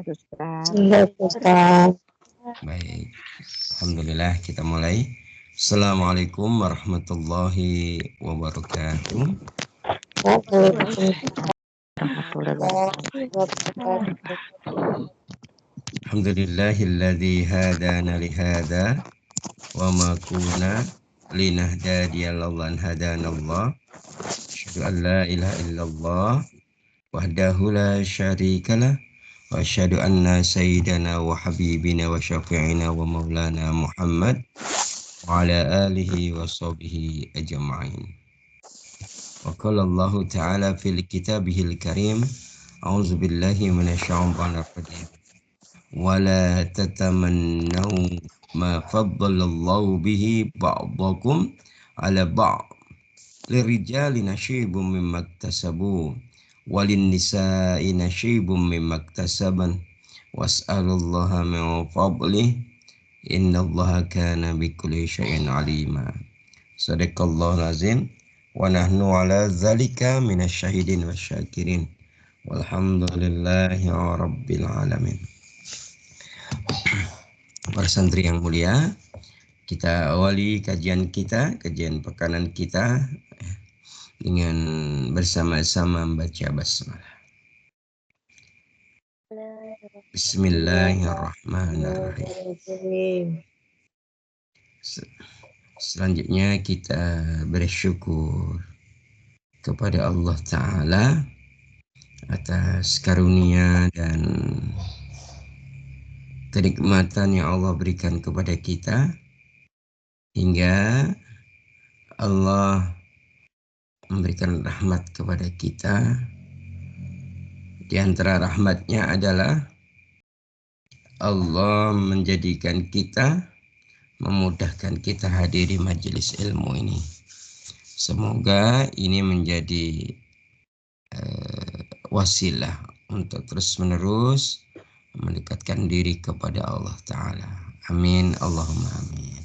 Ustaz. Ustaz. Baik, alhamdulillah kita mulai. Assalamualaikum warahmatullahi wabarakatuh. Alhamdulillahilladzi hadana lihada wa ma kunna linahtadiya laula an hadanallah. Asyhadu an la ilaha illallah wahdahu la syarikalah wa asyhadu anna sayyidana wa habibina wa syafi'ina wa maulana Muhammad wa ala alihi wa sahbihi ajma'in. Wa qala Allah ta'ala fil kitabihil karim, a'udzu billahi minasyaitonir rajim. Wa la tatamannaw ma faddalallahu bihi ba'dakum 'ala ba'd. Lirijali nasyibun mimma iktasabu walin nisa'i nasyibun mimma iktasaban was'alullaha min fadlih innallaha kana bikulli syai'in 'alima. Shadaqallahul azim wa nahnu 'ala dzalika minasyahidin wasyakirin walhamdulillahi rabbil alamin. Para santri yang mulia, kita awali kajian pekanan kita dengan bersama-sama membaca basmalah. Bismillahirrahmanirrahim. Selanjutnya kita bersyukur kepada Allah Ta'ala atas karunia dan kenikmatan yang Allah berikan kepada kita hingga Allah memberikan rahmat kepada kita. Di antara rahmatnya adalah Allah menjadikan kita, memudahkan kita hadiri majelis ilmu ini. Semoga ini menjadi wasilah untuk terus-menerus mendekatkan diri kepada Allah Ta'ala. Amin. Allahumma amin.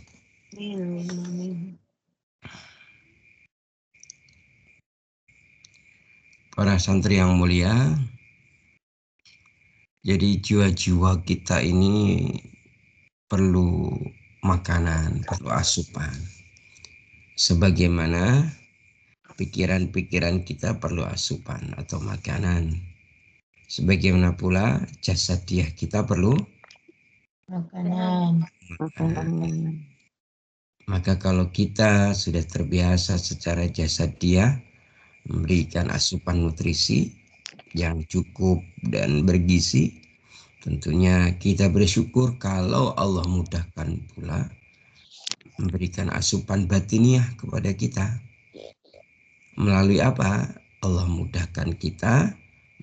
Para santri yang mulia, jadi jiwa-jiwa kita ini perlu makanan, perlu asupan. Sebagaimana pikiran-pikiran kita perlu asupan atau makanan. Sebagaimana pula jasadiah kita perlu makanan. Maka kalau kita sudah terbiasa secara jasadiah memberikan asupan nutrisi yang cukup dan bergizi, tentunya kita bersyukur kalau Allah mudahkan pula memberikan asupan batiniah kepada kita. Melalui apa? Allah mudahkan kita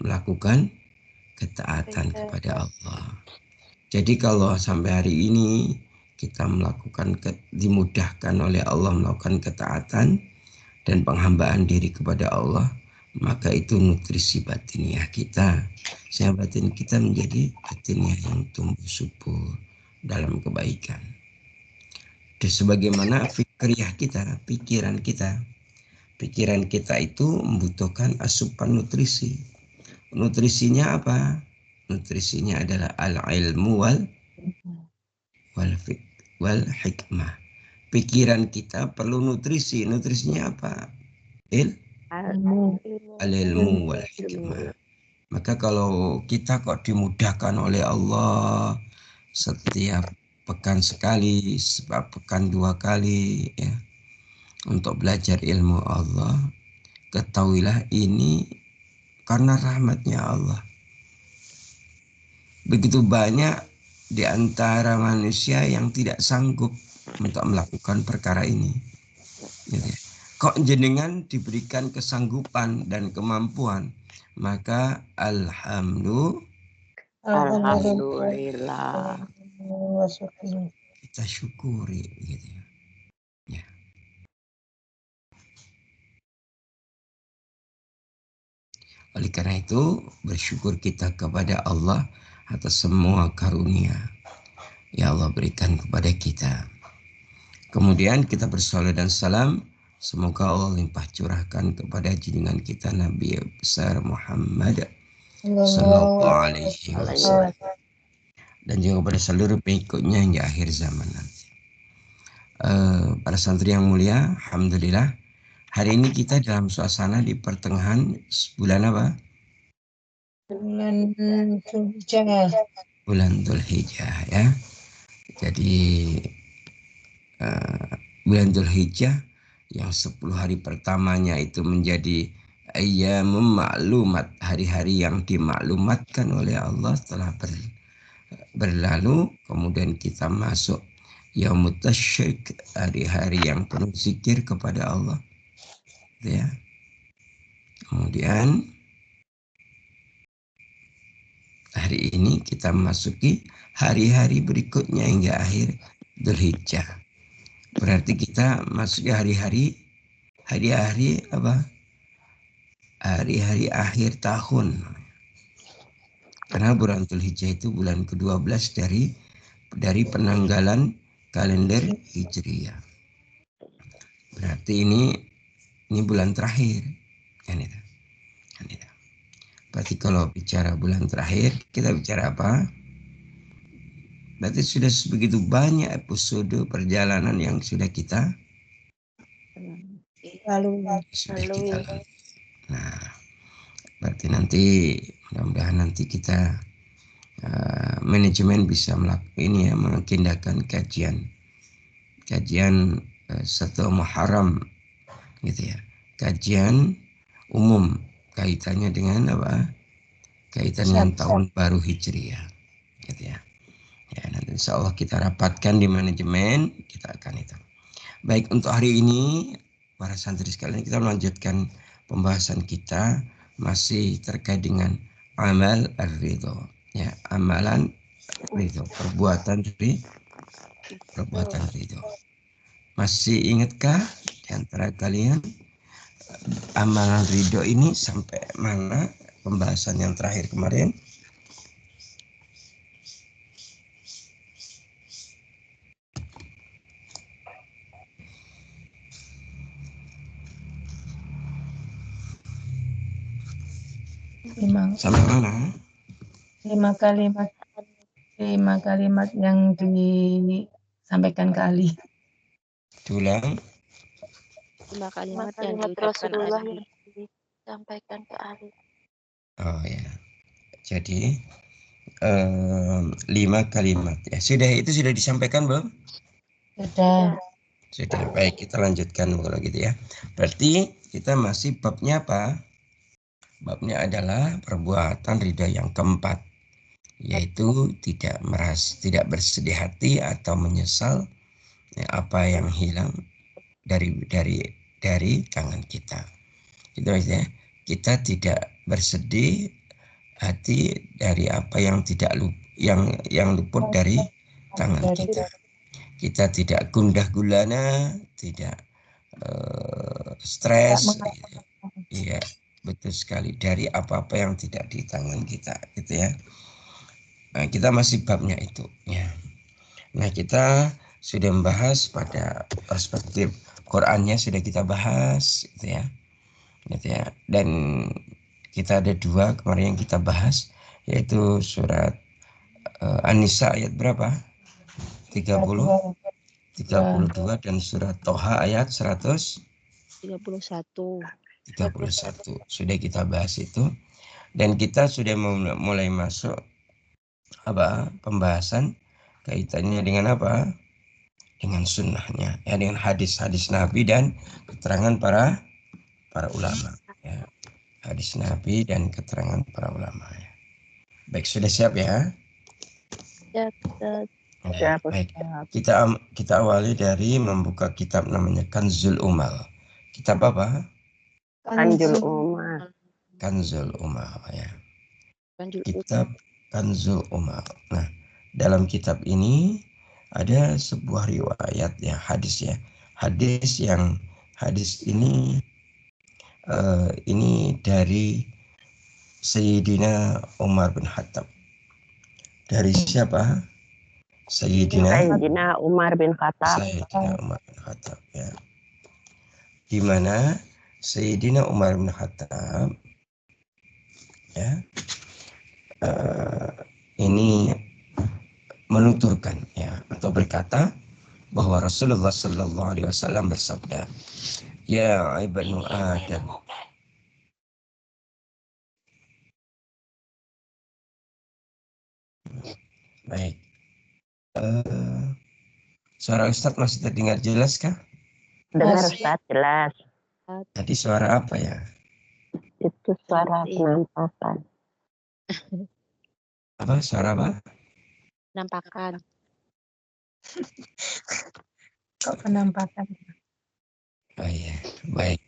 melakukan ketaatan kepada Allah. Jadi kalau sampai hari ini kita dimudahkan oleh Allah melakukan ketaatan dan penghambaan diri kepada Allah, maka itu nutrisi batiniah kita. Sehingga batin kita menjadi batiniah yang tumbuh subur dalam kebaikan. Dan sebagaimana fikriyah kita, pikiran kita itu membutuhkan asupan nutrisi. Nutrisinya apa? Nutrisinya adalah al-ilmu wal hikmah. Pikiran kita perlu nutrisi. Nutrisinya apa? Al-ilmu wal hikmah. Maka kalau kita kok dimudahkan oleh Allah setiap pekan sekali, pekan 2 kali ya, untuk belajar ilmu Allah, ketahuilah ini karena rahmatnya Allah. Begitu banyak di antara manusia yang tidak sanggup untuk melakukan perkara ini. Kok jenengan diberikan kesanggupan dan kemampuan, maka Alhamdulillah. Kita syukuri gitu ya. Oleh karena itu bersyukur kita kepada Allah atas semua karunia yang Allah berikan kepada kita. Kemudian kita bersalawat dan salam, semoga Allah limpah curahkan kepada junjungan kita Nabi besar Muhammad Sallallahu alaihi wasallam. Dan juga pada seluruh pengikutnya hingga akhir zaman nanti. Para santri yang mulia, alhamdulillah, hari ini kita dalam suasana di pertengahan bulan apa? Bulan Dzulhijjah. Bulan Dzulhijjah ya. Jadi bulan Dzulhijjah yang 10 hari pertamanya itu menjadi ayyamum ma'lumat, hari-hari yang dimaklumatkan oleh Allah telah berlalu. Kemudian kita masuk yaumut tasyrik, hari-hari yang penuh zikir kepada Allah ya. Kemudian hari ini kita masuki hari-hari berikutnya hingga akhir Dzulhijjah. Berarti kita masuk hari-hari apa? Hari-hari akhir tahun. Karena bulan Dzulhijjah itu bulan ke-12 dari penanggalan kalender Hijriyah. Berarti ini bulan terakhir. Kan itu. Kan itu. Berarti kalau bicara bulan terakhir, kita bicara apa? Berarti sudah begitu banyak episode perjalanan yang sudah kita lalui. Nah, berarti nanti mudah-mudahan nanti kita manajemen bisa melakukan ini ya, mengagendakan kajian 1 Muharram gitu ya. Kajian umum kaitannya dengan apa? Kaitan dengan tahun baru Hijriah gitu ya. Ya, nanti insya Allah kita rapatkan di manajemen, kita akan itu. Baik, untuk hari ini para santri sekalian, kita melanjutkan pembahasan kita masih terkait dengan amal ar-ridho. Ya, amalan ridho, perbuatan ridho. Masih ingatkah di antara kalian amalan ridho ini sampai mana pembahasan yang terakhir kemarin? Sampai mana? 5 kalimat yang disampaikan ke Ali. Diulang. 5 kalimat yang diucapkan Rasulullah yang disampaikan ke Ali. Oh ya. Jadi 5 kalimat ya. Itu sudah disampaikan belum? Sudah. Baik, kita lanjutkan kalau gitu ya. Berarti kita masih babnya apa? Babnya adalah perbuatan ridha yang keempat, yaitu tidak bersedih hati atau menyesal ya, apa yang hilang dari tangan kita. Itu maksudnya kita tidak bersedih hati dari apa yang luput dari tangan kita. Kita tidak gundah gulana, tidak stres, iya betul sekali, dari apa-apa yang tidak di tangan kita, gitu ya. Nah, kita masih babnya itu, ya. Nah, kita sudah membahas pada perspektif Qurannya sudah kita bahas, gitu ya. Dan kita ada 2 kemarin yang kita bahas, yaitu surat An-Nisa ayat berapa? 32 dan surat Toha ayat 131. Sudah kita bahas itu, dan kita sudah mulai masuk pembahasan kaitannya dengan apa? Dengan sunnahnya, ya, dengan hadis-hadis Nabi dan keterangan para ulama, ya. Hadis Nabi dan keterangan para ulama, ya. Baik, sudah siap ya? Ya, Ya, baik. Kita awali dari membuka kitab namanya Kanzul Umal. Kitab apa? Kanzul Umal. Kanzul Umal, ya. Kitab Kanzul Umal. Nah, dalam kitab ini ada sebuah riwayat ya, hadis ya. Hadis ini dari Sayyidina Umar bin Khattab. Dari siapa? Sayyidina Umar bin Khattab. Ya. Di mana Sayyidina Umar bin Khattab ya ini menuturkan ya atau berkata bahwa Rasulullah Sallallahu Alaihi Wasallam bersabda, ya ibnu Adam, baik. Suara Ustadz masih terdengar jelas kah? Dengar Ustaz, jelas. Tadi suara apa ya? Itu suara penampakan. Apa suara apa? Penampakan. Kok penampakan? Oh iya, baik.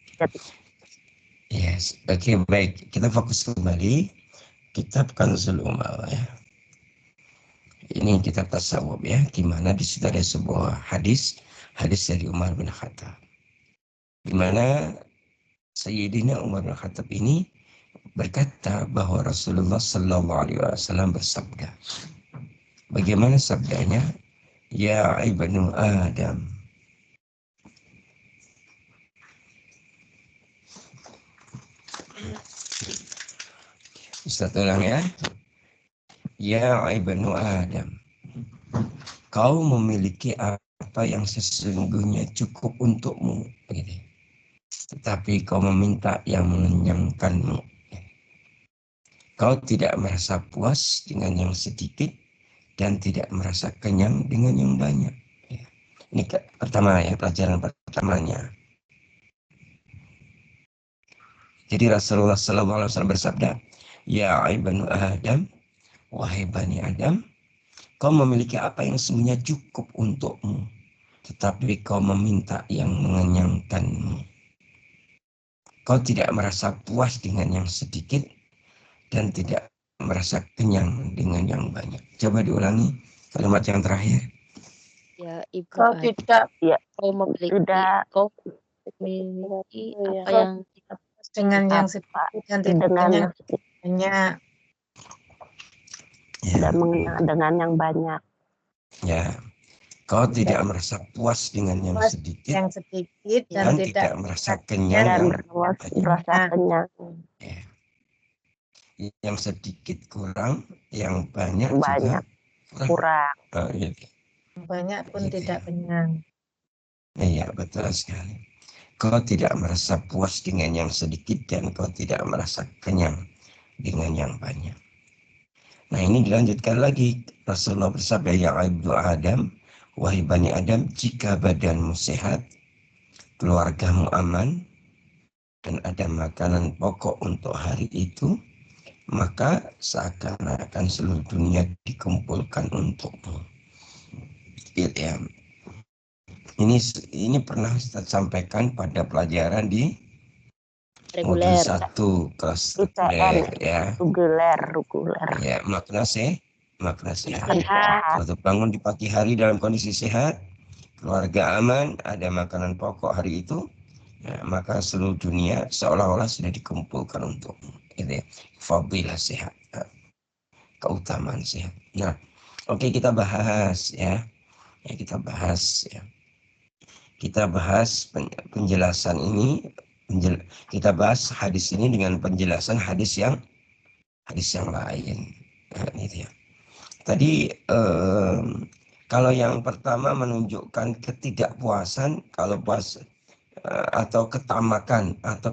Yes, oke, baik. Kita fokus kembali kitab Kanzul Umal ya. Ini kitab tasawuf ya, gimana di situ ada sebuah hadis dari Umar bin Khattab. Di mana Sayyidina Umar bin Khattab ini berkata bahwa Rasulullah Sallallahu Alaihi Wasallam bersabda. Bagaimana sabdanya? Ya ibnu Adam. Ustaz ulang ya. Ya ibnu Adam. Kau memiliki apa yang sesungguhnya cukup untukmu. Begitu. Tetapi kau meminta yang mengenyangkanmu. Kau tidak merasa puas dengan yang sedikit dan tidak merasa kenyang dengan yang banyak. Ini pertama ya, pelajaran pertamanya. Jadi Rasulullah SAW bersabda, ya ibnu Adam, wahai bani Adam, kau memiliki apa yang sebenarnya cukup untukmu, tetapi kau meminta yang mengenyangkanmu. Kau tidak merasa puas dengan yang sedikit dan tidak merasa kenyang dengan yang banyak. Coba diulangi kalimat yang terakhir. Ya Ibnu Kau Adam, tidak kau memiliki Tidak apa yang dengan yang apa sedikit dan tidak dengan kenyang yang sedikit, banyak. tidak mengenal dengan yang banyak. Ya, kau tidak merasa puas dengan yang Puas sedikit yang sedikit dan tidak merasa kenyang Dan yang merasa kenyang. ya. Yang sedikit kurang, yang banyak juga Kurang. Oh, gitu. banyak pun Gitu tidak ya. kenyang. Iya, betul sekali. Kau tidak merasa puas dengan yang sedikit dan kau tidak merasa kenyang dengan yang banyak. Nah, ini dilanjutkan lagi. Rasulullah bersabda, ya ibnu Adam, wahai bani Adam, jika badanmu sehat, keluargamu aman, dan ada makanan pokok untuk hari itu, maka seakan-akan seluruh dunia dikumpulkan untukmu. Gitu ya. Ini pernah saya sampaikan pada pelajaran di modul reguler. 1 kelas IPN, ya. reguler. Ya, makna sehat. Sehat. Kalau bangun di pagi hari dalam kondisi sehat, keluarga aman, ada makanan pokok hari itu, ya, maka seluruh dunia seolah-olah sudah dikumpulkan untukmu. Gitu ya. Fadilah sehat. Keutamaan sehat. Nah, oke, kita bahas ya. Kita bahas ya. Kita bahas penjelasan ini, kita bahas hadis ini dengan penjelasan hadis yang lain. Nah, gitu ya. Tadi kalau yang pertama menunjukkan ketidakpuasan, kalau puas atau ketamakan atau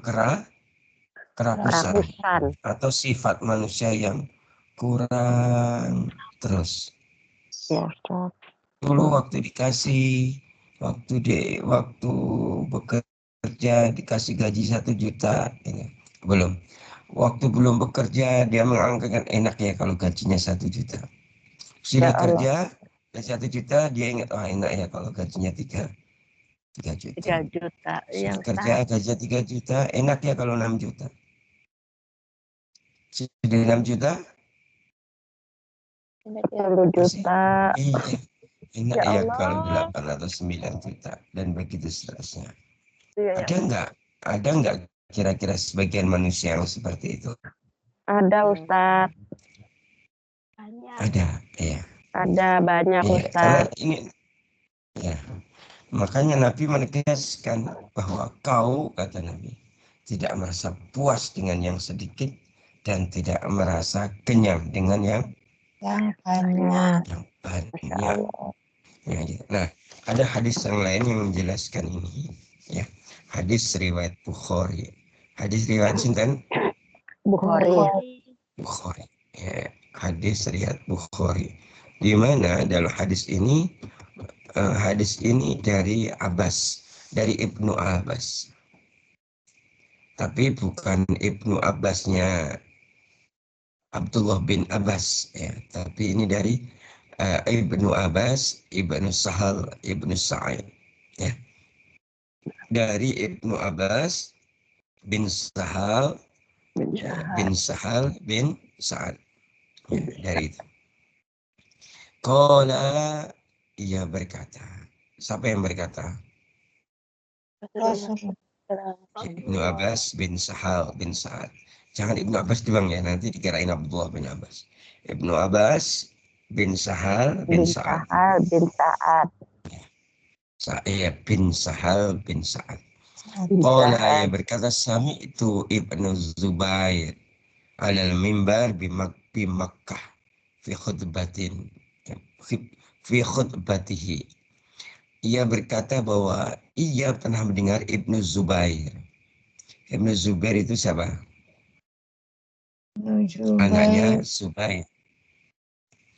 kerakusan atau sifat manusia yang kurang terus. Ya, Dulu waktu bekerja dikasih gaji 1 juta, ini belum. Waktu belum bekerja dia menganggap enak ya kalau gajinya 1 juta. Sudah kerja dan 1 juta dia ingat enak ya kalau gajinya 3 juta. 3 juta. Sudah kerja gajinya 3 juta, enak ya kalau 6 juta. Sudah 6 juta? 10 juta. Iya. Enak Ya ya kalau Allah. 8 atau 9 juta dan begitu seterusnya. Ya. Ada nggak kira-kira sebagian manusia yang seperti itu? Ada Ustaz. Ada, ya. Ada banyak Ya, Ustaz. karena ini, ya. Makanya Nabi menegaskan bahwa kau, kata Nabi, tidak merasa puas dengan yang sedikit dan tidak merasa kenyang dengan yang banyak. Masya banyak. Allah. Ya, ya. Nah, ada hadis yang lain yang menjelaskan ini. Ya, hadis riwayat Bukhari. Hadis riwayat sinten? Bukhari. Bukhari. Ya, hadis riwayat Bukhari. Di mana dalam hadis ini dari Abbas, dari Ibnu Abbas. Tapi bukan Ibnu Abbasnya Abdullah bin Abbas, ya, tapi ini dari Ibnu Abbas, Ibnu Sahal, Ibnu Sa'id, ya. Dari Ibnu Abbas bin Sahal, bin Sahal bin Sa'ad, ya, dari itu. Qala, ia berkata. Siapa yang berkata? Rasul. Ibnu Abbas bin Sahal bin Sa'ad. Jangan Ibnu Abbas doang ya, nanti dikirain Abdullah bin Abbas. Ibnu Abbas bin Sahal bin Sa'ad. Sahal bin Sa'ad. Saya bin Sahal bin Sa'ad. Bin Qala, Sa'ad. ia berkata, sami itu Ibnu Zubair alal mimbar bi Makkah fi khutbatin fi khutbatihi. Ia berkata bahwa ia pernah mendengar Ibnu Zubair. Ibnu Zubair itu siapa? Anaknya Zubair.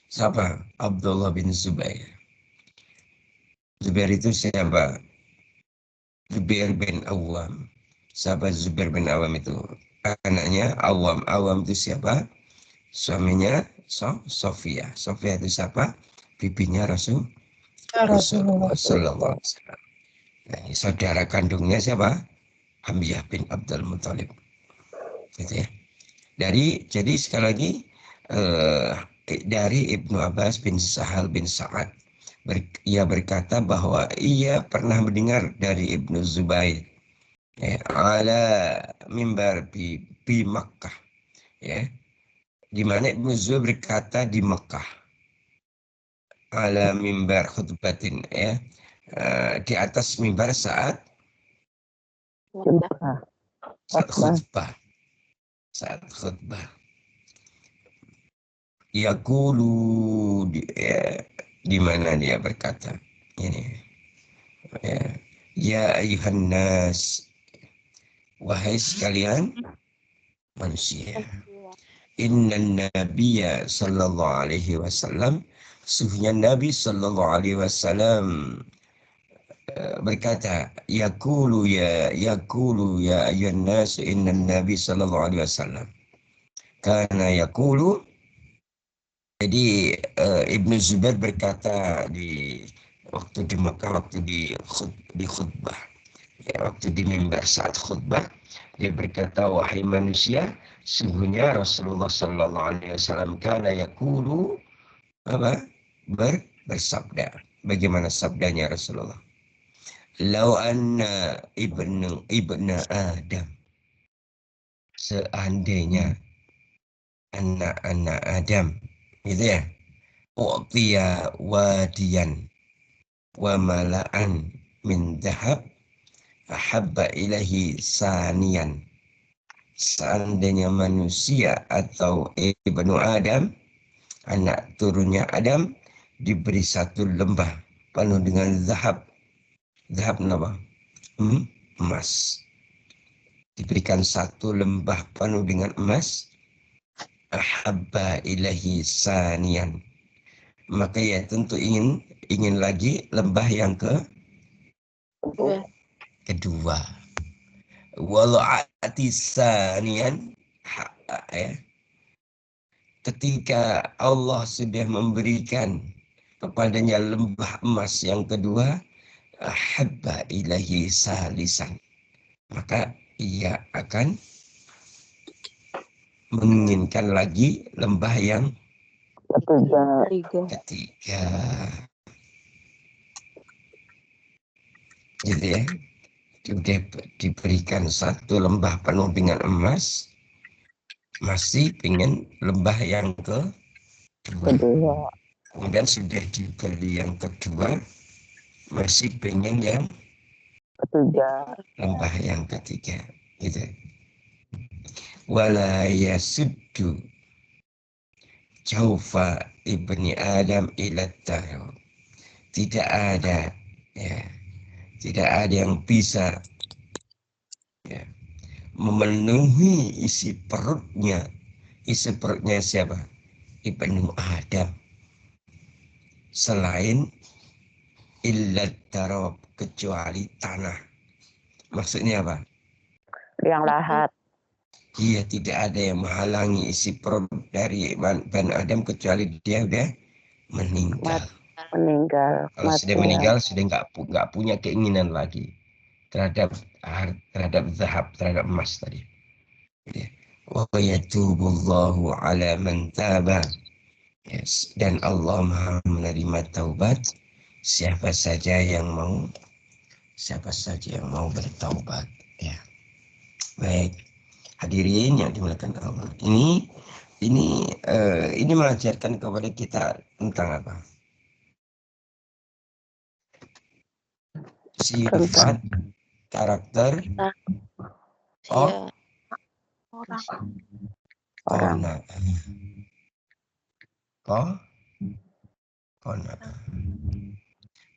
Siapa? Abdullah bin Zubair. Zubair itu siapa? Zubair bin Awam. Siapa Zubair bin Awam itu? Anaknya Awam. Awam itu siapa? Suaminya Sofia. Sofia itu siapa? Bibinya Rasulullah Sallallahu Alaihi Wasallam. Nah, saudara kandungnya siapa? Hamzah bin Abdul Muthalib. Gitu ya. Jadi sekali lagi dari Ibnu Abbas bin Sahal bin Sa'ad, ia berkata bahwa ia pernah mendengar dari Ibnu Zubair, ya, ala mimbar bi Makkah, ya, di mana Ibnu Zubair berkata di Makkah, ala mimbar khutbatin, ya, di atas mimbar saat khutbah. Saat khutbah. Yaqulu, di mana dia berkata ini, ya ayuhan nas, wahai sekalian manusia, inna nabiyya sallallahu alaihi wasallam, sesungguhnya Nabi sallallahu alaihi wasallam berkata, yaqulu ya ayuhan nas, inna nabi sallallahu alaihi wasallam karena yaqulu. Jadi Ibnu Zubair berkata waktu di Mekah, waktu di khutbah, ya, waktu di mimbar saat khutbah, dia berkata, wahai manusia, sungguhnya Rasulullah Sallallahu Alaihi Wasallam kana yaqulu, bersabda. Bagaimana sabdanya Rasulullah? Lau anna ibnu Adam, seandainya anak-anak Adam, gitu ya, u'tiya wadiyan wa mala'an min dhahab ahabba ilahi saniyan. Seandainya manusia atau ibnu Adam, anak turunnya Adam, diberi satu lembah penuh dengan zahab. Zahab apa? Emas. Diberikan satu lembah penuh dengan emas, ahabba ilahi saniyan, maka ya tentu ingin lagi lembah yang kedua. Walau atisanian, ya, ketika Allah sudah memberikan kepadanya lembah emas yang kedua, ahabba ilahi salisan, maka ia akan menginginkan lagi lembah yang ketiga. Gitu ya. Sudah diberikan satu lembah penuh dengan emas, masih pengen lembah yang kedua. Kemudian sudah diberi yang kedua, masih pengen yang ketiga, lembah yang ketiga. Gitu. wala yasuddu jaufa ibni Adam ila tarab. Tidak ada, ya, tidak ada yang bisa, ya, memenuhi isi perutnya siapa? Ibnu Adam, selain illa tarab, kecuali tanah. Maksudnya apa? Yang lahat. Iya, tidak ada yang menghalangi isi perut dari Bani Adam kecuali dia udah meninggal. Meninggal. Kalau sudah meninggal, sudah nggak punya keinginan lagi terhadap zahab, terhadap emas tadi. Wa yatubullahu ala man taba. Yes. Dan Allah Maha menerima taubat siapa saja yang mau bertaubat. Ya. Baik. Hadirin yang dimuliakan Allah. Ini mengajarkan kepada kita tentang apa? Sifat, karakter, orang.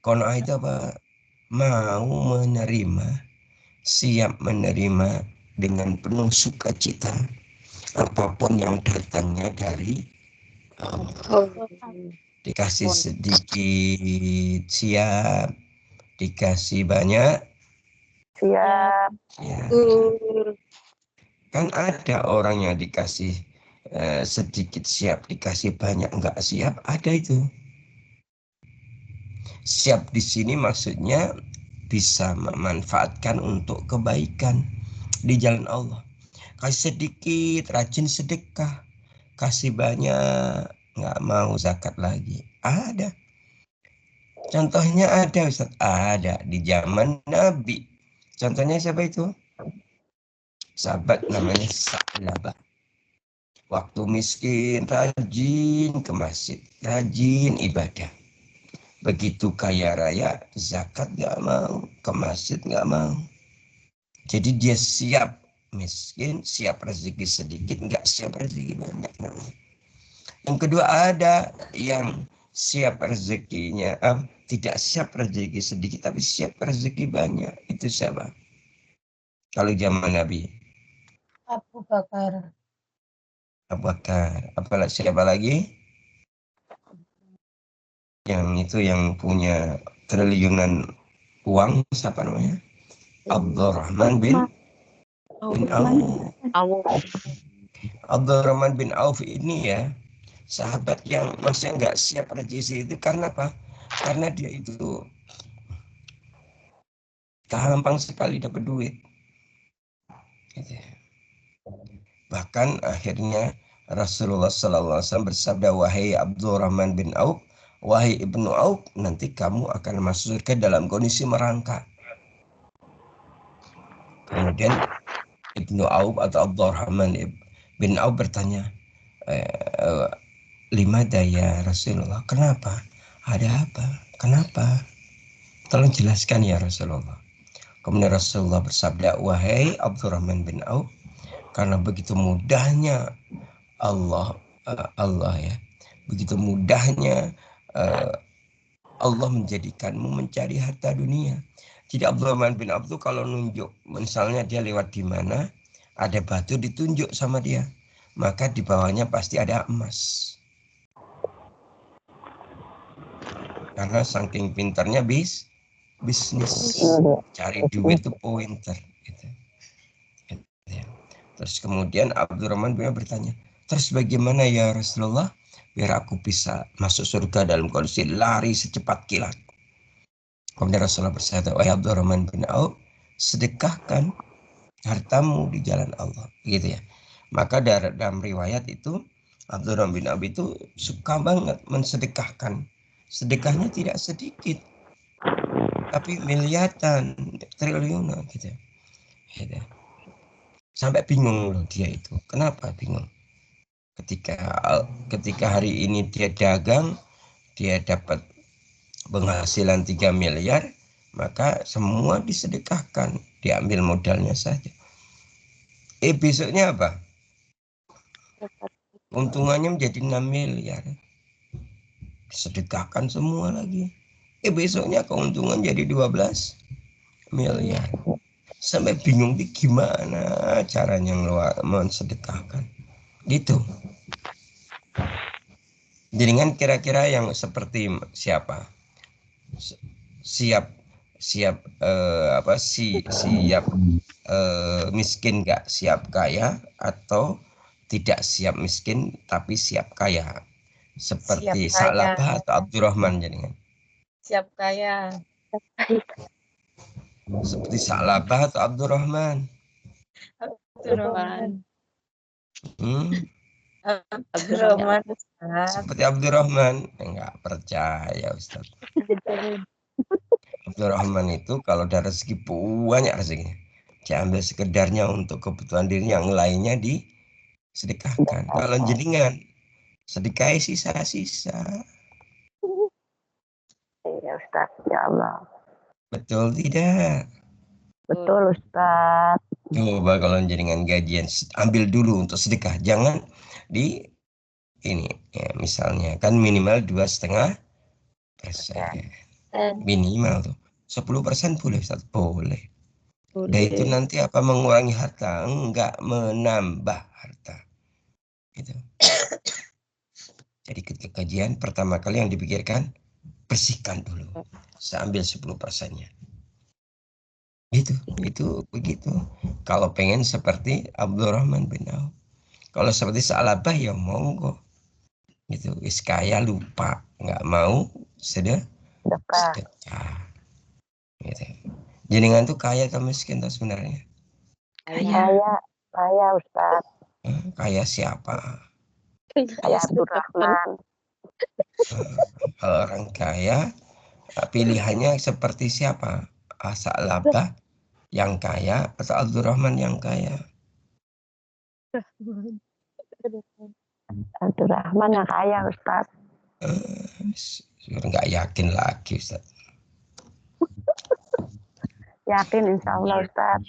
Qanaah itu apa? Mau menerima, siap menerima dengan penuh sukacita apapun yang datangnya dari Allah. Dikasih sedikit siap, dikasih banyak siap. Kan ada orang yang dikasih sedikit siap, dikasih banyak enggak siap, ada itu. Siap di sini maksudnya bisa memanfaatkan untuk kebaikan di jalan Allah. Kasih sedikit, rajin sedekah. Kasih banyak, nggak mau zakat lagi. Ada. Contohnya ada, Ustaz. Ada di zaman Nabi. Contohnya siapa itu? Sahabat namanya Sa'labah. Waktu miskin, rajin ke masjid, rajin ibadah. Begitu kaya raya, zakat nggak mau, ke masjid nggak mau. Jadi dia siap miskin, siap rezeki sedikit, nggak siap rezeki banyak. Yang kedua ada yang siap rezekinya, tidak siap rezeki sedikit, tapi siap rezeki banyak. Itu siapa? Kalau zaman Nabi. Abu Bakar. Apalagi siapa lagi? Yang itu yang punya triliunan uang, siapa namanya? Abdurrahman bin Auf. Abdurrahman bin Auf ini ya, sahabat yang masih nggak siap rezeki itu karena apa? Karena dia itu gampang sekali dapat duit. Gitu. Bahkan akhirnya Rasulullah SAW bersabda, wahai Abdurrahman bin Auf, wahai Ibnu Auf, nanti kamu akan masuk surga dalam kondisi merangkak. Kemudian Ibnu Auf atau Abdurrahman bin Auf bertanya, lima daya Rasulullah, kenapa? Ada apa? Kenapa? Tolong jelaskan ya Rasulullah. Kemudian Rasulullah bersabda, wahai Abdurrahman bin Auf, karena begitu mudahnya Allah ya, begitu mudahnya Allah menjadikanmu mencari harta dunia. Jadi Abdurrahman bin Auf kalau nunjuk, misalnya dia lewat di mana, ada batu ditunjuk sama dia, maka di bawahnya pasti ada emas. Karena saking pintarnya bisnis, cari duit itu pointer. Gitu. Terus kemudian Abdurrahman bin Auf bertanya, terus bagaimana ya Rasulullah biar aku bisa masuk surga dalam kondisi lari secepat kilat? Kemudian Rasulullah bersabda, wahai Abdurrahman bin Auf, sedekahkan hartamu di jalan Allah, gitu ya. Maka dalam riwayat itu Abdurrahman bin Auf itu suka banget mensedekahkan. Sedekahnya tidak sedikit, tapi miliaran, triliunan gitu. Gitu. Sampai bingung loh dia itu. Kenapa bingung? Ketika hari ini dia dagang, dia dapat penghasilan 3 miliar, maka semua disedekahkan, diambil modalnya saja. Besoknya apa? Keuntungannya menjadi 6 miliar. Sedekahkan semua lagi. Besoknya keuntungan jadi 12 miliar. Sampai bingung nih gimana caranya mensedekahkan. Gitu. Jaringan kira-kira yang seperti siapa? Siap siap miskin nggak siap kaya, atau tidak siap miskin tapi siap kaya, seperti Siap kaya. Sa'labah atau Abdurrahman jaringan. Siap kaya. Seperti Sa'labah atau Abdurrahman. Abdurrahman. Abdurrahman. Seperti Abdurrahman. Enggak percaya Ustaz. Abdurrahman itu kalau ada rezeki banyak rezekinya, diambil sekedarnya untuk kebutuhan dirinya, yang lainnya disedekahkan. Kalau jenengan sedekah sisa-sisa. Iya Ustaz, ya Allah. Betul tidak? Betul Ustaz. Coba kalau jenengan gajian ambil dulu untuk sedekah, jangan di ini ya, misalnya kan minimal 2,5% minimal tuh 10% boleh Ustaz, boleh. Dan itu nanti apa mengurangi harta? Enggak, menambah harta. Gitu. Jadi ketika kajian pertama kali yang dipikirkan, bersihkan dulu. Saya ambil 10%-nya. Itu begitu. Kalau pengen seperti Abdurrahman bin Auf. Kalau seperti Sa'labah ya monggo. Gitu. Is kaya lupa, nggak mau sedekah. Gitu. Jenengan tuh kaya atau miskin tuh sebenarnya? Kaya Ustaz. Kaya siapa? Kaya Abdurrahman. Kalau orang kaya pilihannya seperti siapa? Sa'labah yang kaya atau Abdurrahman yang kaya? Abdurrahman yang kaya Ustaz. Nggak yakin lagi Ustaz. Yakin insya Allah Ustaz.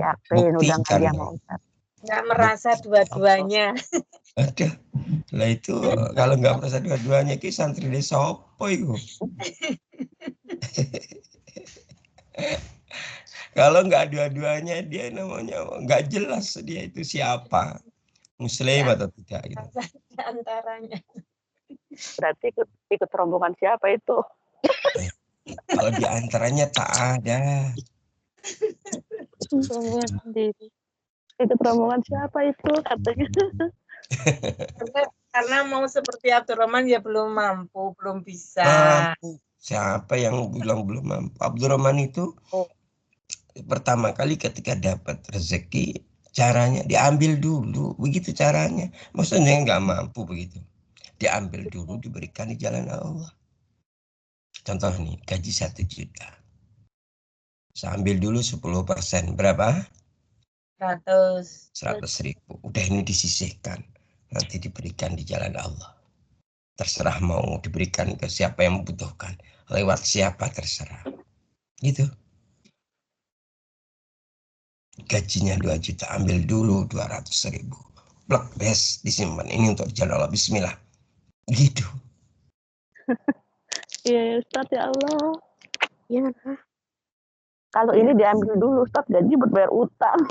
Yakin udah Buktikan. ngaji sama Ustaz. Nggak merasa dua-duanya. Aduh, lah itu kalau nggak merasa dua-duanya ki santri desa apa itu? Kalau nggak dua-duanya dia namanya nggak jelas dia itu siapa, muslim atau tidak gitu. Antaranya. Berarti ikut rombongan siapa itu? Kalau di antaranya tak ada. Rombongan sendiri. Ikut rombongan siapa itu katanya? Karena mau seperti Abdurrahman ya belum mampu, belum bisa. Mampu. Siapa yang bilang belum mampu? Abdurrahman itu pertama kali ketika dapat rezeki, caranya diambil dulu, begitu caranya. Maksudnya nggak mampu begitu. Diambil dulu, diberikan di jalan Allah. Contoh nih, gaji 1 juta. Saya ambil dulu 10%. Berapa? 100.000. Udah ini disisihkan. Nanti diberikan di jalan Allah. Terserah mau diberikan ke siapa yang membutuhkan. Lewat siapa terserah. Gitu. Gajinya 2 juta. Ambil dulu 200.000. Blok bes disimpan. Ini untuk jalan Allah. Bismillah. Gitu. Iya Ustaz ya Allah. Iya. Kalau ini diambil dulu Ustaz, gaji buat bayar utang.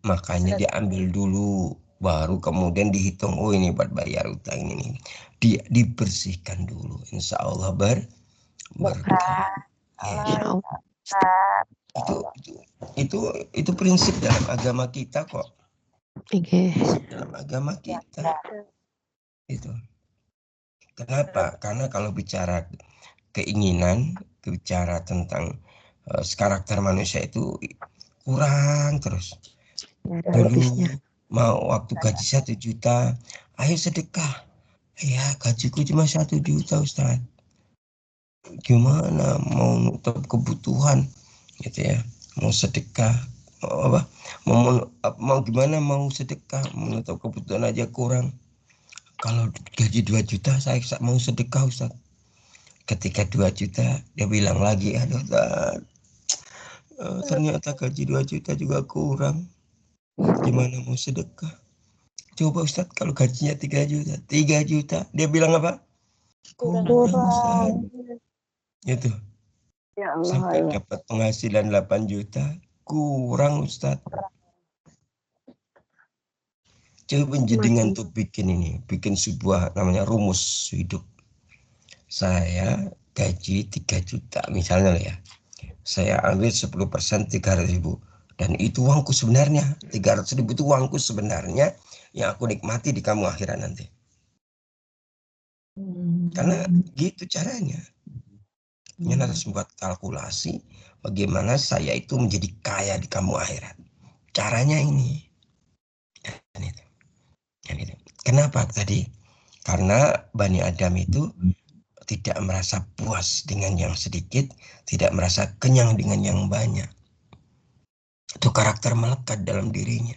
Makanya diambil dulu, baru kemudian dihitung, oh ini buat bayar utang ini. Dia dibersihkan dulu, insya Allah berkah. Ya. Itu prinsip dalam agama kita kok. Dalam agama kita. Itu. Kenapa? Karena kalau bicara keinginan, bicara tentang karakter manusia itu kurang terus. Dulu mau waktu gaji 1 juta, ayo sedekah. Ya gajiku cuma 1 juta Ustaz. Gimana mau nutup kebutuhan gitu ya, mau sedekah mau gimana mau sedekah, menutup kebutuhan aja kurang. Kalau gaji 2 juta saya mau sedekah Ustaz. Ketika 2 juta dia bilang lagi, aduh Ustaz, ternyata gaji 2 juta juga kurang. Gimana mau sedekah? Coba Ustadz kalau gajinya 3 juta. 3 juta. Dia bilang apa? Kurang Ustadz. Itu. Ya Allah, Sampai ya. dapat penghasilan 8 juta. Kurang Ustadz. Coba jenengan tuh bikin ini. Bikin sebuah namanya rumus hidup. Saya gaji 3 juta misalnya ya. Saya ambil 10% 300.000. Dan itu uangku sebenarnya. 300.000 itu uangku sebenarnya yang aku nikmati di kamu akhirat nanti. Karena gitu caranya. Yang harus membuat kalkulasi bagaimana saya itu menjadi kaya di kamu akhirat. Caranya ini. Kenapa tadi? Karena Bani Adam itu tidak merasa puas dengan yang sedikit, tidak merasa kenyang dengan yang banyak. Itu karakter melekat dalam dirinya.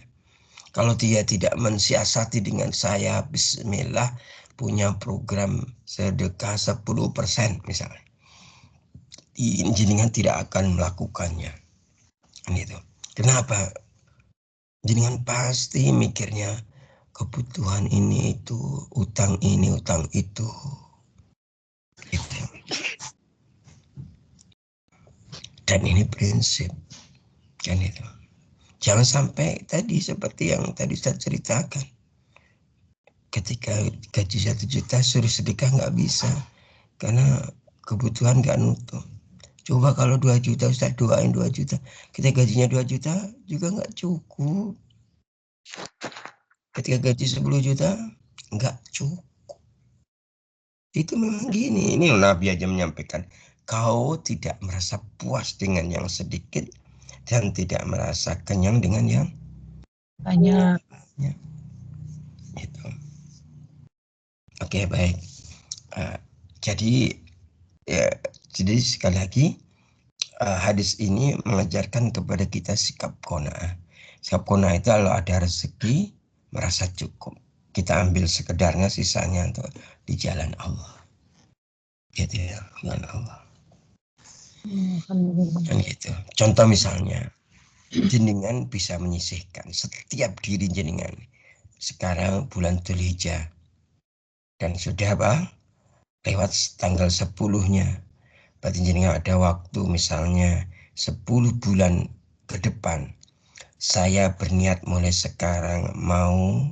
Kalau dia tidak mensiasati dengan saya, bismillah, punya program sedekah 10% misalnya. Jenengan tidak akan melakukannya. Gitu. Kenapa? Jenengan pasti mikirnya kebutuhan ini itu, utang ini, utang itu. Gitu. Dan ini prinsip. Kan itu. Jangan sampai tadi seperti yang tadi saya ceritakan. Ketika gaji 1 juta suruh sedekah nggak bisa. Karena kebutuhan nggak nutup. Coba kalau 2 juta Ustaz doain 2 juta. Kita gajinya 2 juta juga nggak cukup. Ketika gaji 10 juta nggak cukup. Itu memang gini. Ini Nabi aja menyampaikan. Kau tidak merasa puas dengan yang sedikit dan tidak merasa kenyang dengan yang Banyak. Itu. Oke, baik. Jadi sekali lagi hadis ini mengajarkan kepada kita sikap qanaah. Sikap qanaah itu kalau ada rezeki merasa cukup. Kita ambil sekedarnya, sisanya untuk di jalan Allah. Gitu ya, jalan Allah. Kan gitu. Contoh misalnya, jenengan bisa menyisihkan setiap diri jenengan. Sekarang bulan Dzulhijjah dan sudah apa? Lewat tanggal 10-nya. Berarti jenengan ada waktu misalnya 10 bulan ke depan. Saya berniat mulai sekarang mau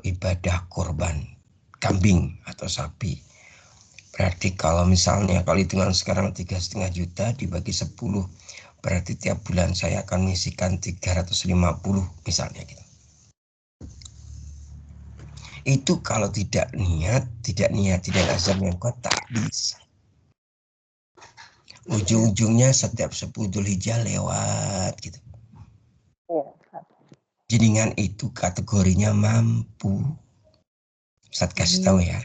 ibadah kurban kambing atau sapi. Berarti kalau misalnya kalau hitungan sekarang 3,5 juta dibagi 10, berarti tiap bulan saya akan mengisikan 350 misalnya gitu. Itu kalau tidak azam yang kuat tak bisa. Ujung-ujungnya setiap 10 Dzulhijjah lewat gitu. Jenengan itu kategorinya mampu. Ustaz kasih tahu ya.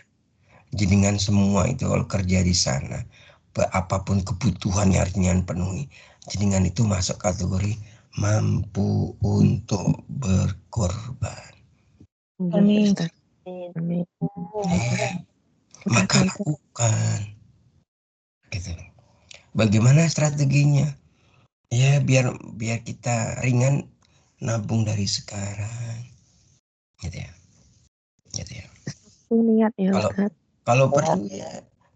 Jenengan semua itu kalau kerja di sana, apapun kebutuhan yang harus jenengan penuhi, jenengan itu masuk kategori mampu untuk berkorban. Amin. Maka lakukan. Gitu. Bagaimana strateginya? Ya biar kita ringan nabung dari sekarang. Gitu ya. Niat ya Ustaz.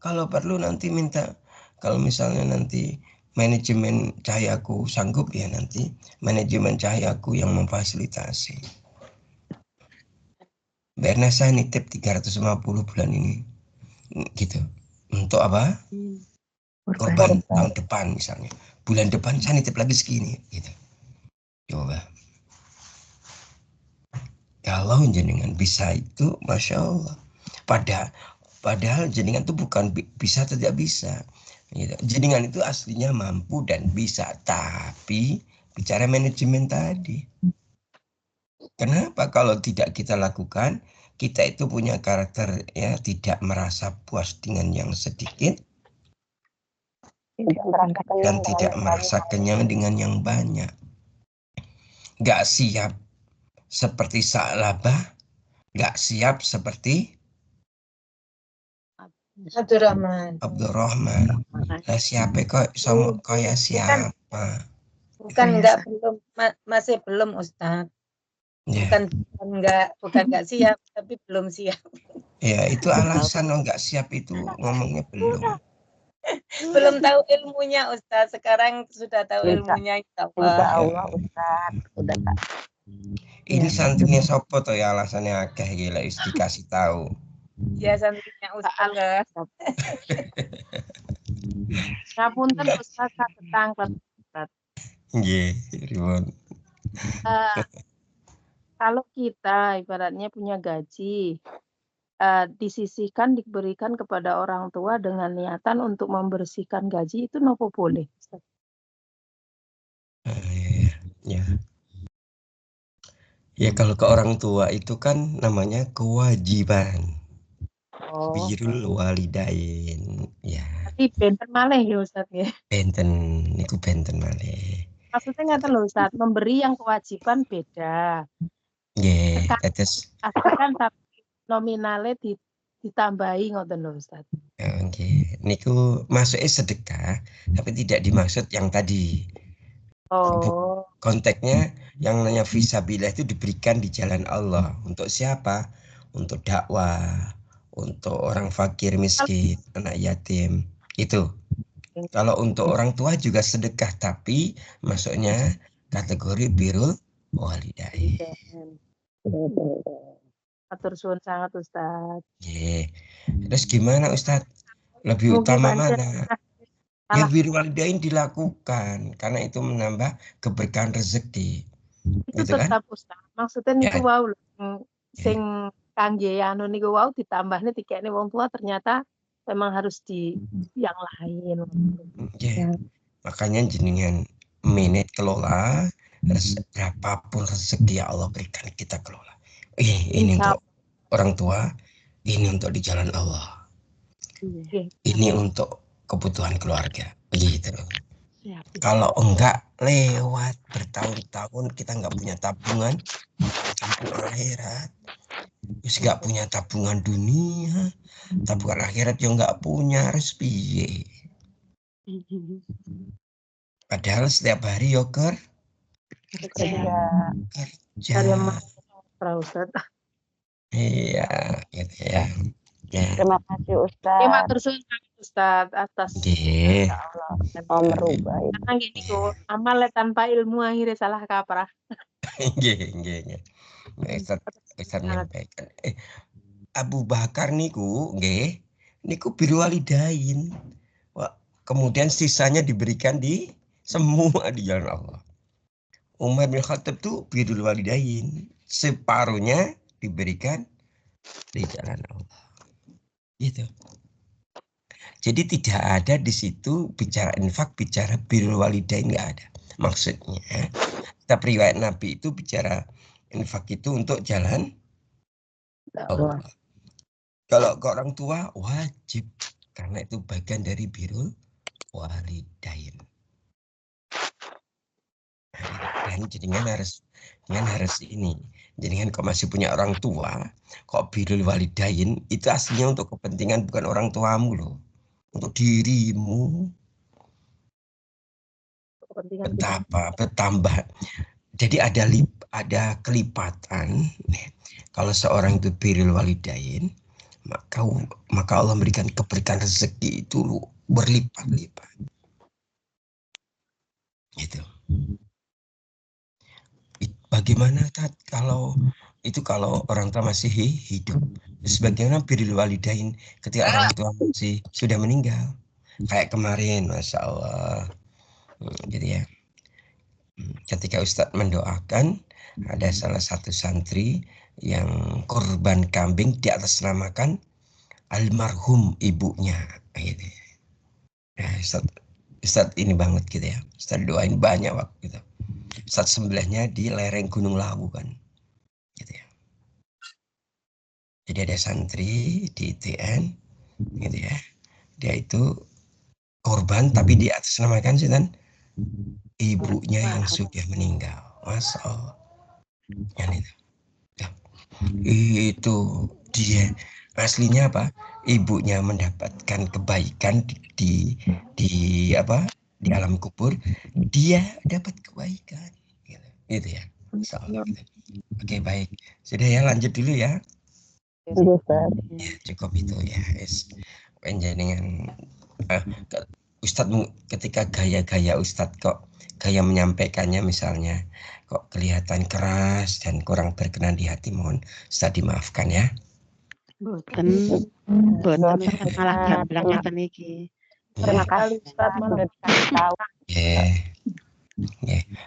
Kalau perlu nanti minta, kalau misalnya nanti manajemen Cahayaku sanggup ya nanti manajemen Cahayaku yang memfasilitasi. Berna saya nitip 350 bulan ini. Gitu. Untuk apa? Korban tahun depan misalnya. Bulan depan saya nitip lagi segini gitu. Coba. Kalau jenengan bisa itu Masya Allah. Padahal jenengan itu bukan bisa atau tidak bisa. Jenengan itu aslinya mampu dan bisa. Tapi bicara manajemen tadi. Kenapa kalau tidak kita lakukan, kita itu punya karakter ya tidak merasa puas dengan yang sedikit dan tidak merasa kenyang dengan yang banyak. Gak siap seperti Sa'labah, gak siap seperti Abdurrahman. Lah siapa kok sama kaya siapa? Bukan enggak belum, masih belum Ustaz. Ya. Bukan enggak siap, tapi belum siap. Ya, itu alasan nggak siap itu ngomongnya belum. Belum tahu ilmunya Ustaz. Sekarang sudah tahu ilmunya Insya Allah Ustaz. Udah tak. Ini santrinya sopo toh ya alasannya agak gila dikasih tahu. Ya santrinya Ustaz. Ngapunten Ustaz katang Ustaz. Nggih, ribon. Kalau kita ibaratnya punya gaji, disisihkan diberikan kepada orang tua dengan niatan untuk membersihkan gaji itu nopo boleh Ustaz? Ya. Ya kalau ke orang tua itu kan namanya kewajiban. Birrul walidain. Ya. Tapi benten malih ya Ustaz ya. Benten niku benten malih. Maksudnya ngaten lho Ustaz, memberi yang kewajiban beda. Nggih, tetes. Asalkan tapi nominalnya ditambahi ngoten lho Ustaz. Oke, niku masuknya sedekah, tapi tidak dimaksud yang tadi. Konteksnya yang namanya fisabilillah itu diberikan di jalan Allah. Untuk siapa? Untuk dakwah, untuk orang fakir miskin, anak yatim. Itu. Kalau untuk orang tua juga sedekah, tapi masuknya kategori birrul walidain. Matur suwun sangat Ustaz. Terus gimana Ustaz? Lebih utama mana? Ya birrul walidain dilakukan karena itu menambah keberkahan rezeki. Itu gitu tetap kan? Ustaz. Maksudnya niku wau sing kangge anu niku wau ditambahne tikekne wong tua ternyata memang harus di yang lain. Makanya jenengan manage kelola berapapun rezeki yang Allah berikan kita kelola. Ini untuk orang tua, ini untuk di jalan Allah. Ini untuk kebutuhan keluarga. Begitu. Kalau enggak lewat bertahun-tahun kita enggak punya tabungan akhirat. Terus enggak punya tabungan dunia, tabungan akhirat yang enggak punya, harus piye? Padahal setiap hari yoker kerja. Iya, gitu ya. Terima kasih Ustaz. Terima kasih Ustaz atas merubah. Karena gini kok, amal tanpa ilmu akhirnya salah kaprah. Nggih. Ustaz menyampaikan. Abu Bakar niku nggih, niku birrul walidain. Kemudian sisanya diberikan di semua di jalan Allah. Umar bin Khattab itu birrul walidain, separuhnya diberikan di jalan Allah. Gitu. Jadi tidak ada di situ bicara infak, bicara birrul walidain, nggak ada. Maksudnya, kita riwayat Nabi itu bicara infak itu untuk jalan Allah. Kalau ke orang tua wajib, karena itu bagian dari birrul walidain. Dan jenengan harus ini. Jenengan kok masih punya orang tua, kok birrul walidain itu aslinya untuk kepentingan bukan orang tuamu loh. Untuk dirimu. Bertambah. Jadi ada kelipatan. Kalau seorang itu birrul walidain, maka Allah memberikan keberkahan rezeki itu berlipat-lipat. Gitu. Bagaimana kalau orang tua masih hidup? Sebagaimana birrul walidain ketika orang tua masih sudah meninggal. Kayak kemarin, Masya Allah. Gitu ya. Ketika Ustadz mendoakan, ada salah satu santri yang korban kambing di atas namakan almarhum ibunya. Gitu. Nah, Ustadz ini banget gitu ya. Ustadz doain banyak waktu itu. Ustadz sembelihnya di lereng Gunung Lawu kan. Gitu ya. Jadi ada santri di ITN gitu ya. Dia itu korban tapi di atas namakan sih kan ibunya yang sudah meninggal. Masya Allah. Yang itu. Ya. Itu dia aslinya apa? Ibunya mendapatkan kebaikan di di alam kubur, dia dapat kebaikan. Gitu ya. Insyaallah gitu. Oke, baik. Sudah ya, lanjut dulu ya. Iya, Ustaz. Ya, cukup itu ya. Panjenengan Ustadz ketika gaya-gaya Ustadz kok gaya menyampaikannya misalnya kok kelihatan keras dan kurang berkenan di hati, mohon Ustadz dimaafkan ya. Boten malah gamblang ngeten iki. Terima kasih Ustaz sudah dikasih tahu.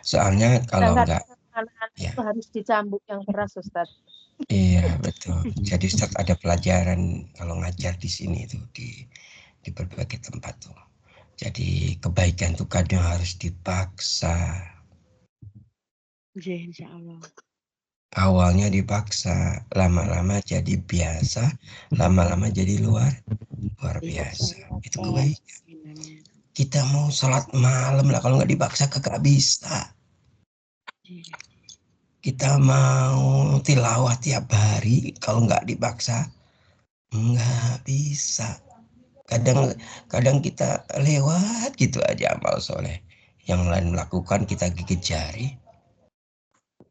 Soalnya kalau enggak anak-anak ya. itu harus dicambuk yang keras, Ustaz. Iya, betul. Jadi Ustadz ada pelajaran kalau ngajar di sini itu di berbagai tempat tuh. Jadi kebaikan tuh kadang harus dipaksa. Insyaallah. Awalnya dipaksa, lama-lama jadi biasa, lama-lama jadi luar biasa. Itu kebaikan. Kita mau sholat malam lah, kalau nggak dipaksa kagak bisa. Kita mau tilawah tiap hari, kalau nggak dipaksa nggak bisa. Kadang kita lewat gitu aja amal soleh. Yang lain melakukan kita gigit jari.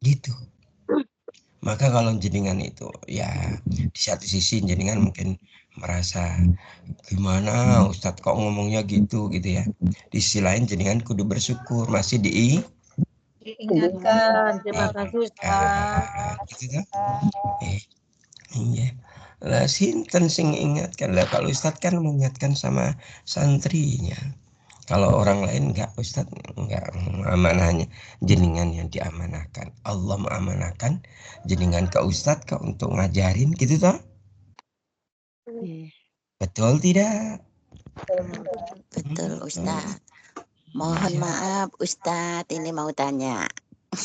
Gitu. Maka kalau jenengan itu ya di satu sisi jenengan mungkin merasa gimana Ustadz kok ngomongnya gitu ya. Di sisi lain jenengan kudu bersyukur masih diingatkan. Terima kasih Ustaz. Gitu kan? Iya. Lah sinten sing ingatkan lah, kalau Ustadz kan mengingatkan sama santrinya. Kalau orang lain enggak, Ustadz enggak, amanahnya jenengan yang diamanahkan. Allah mengamanahkan jenengan ke Ustadz ke untuk ngajarin gitu toh? Betul tidak? Betul Ustadz. Mohon maaf Ustadz, ini mau tanya.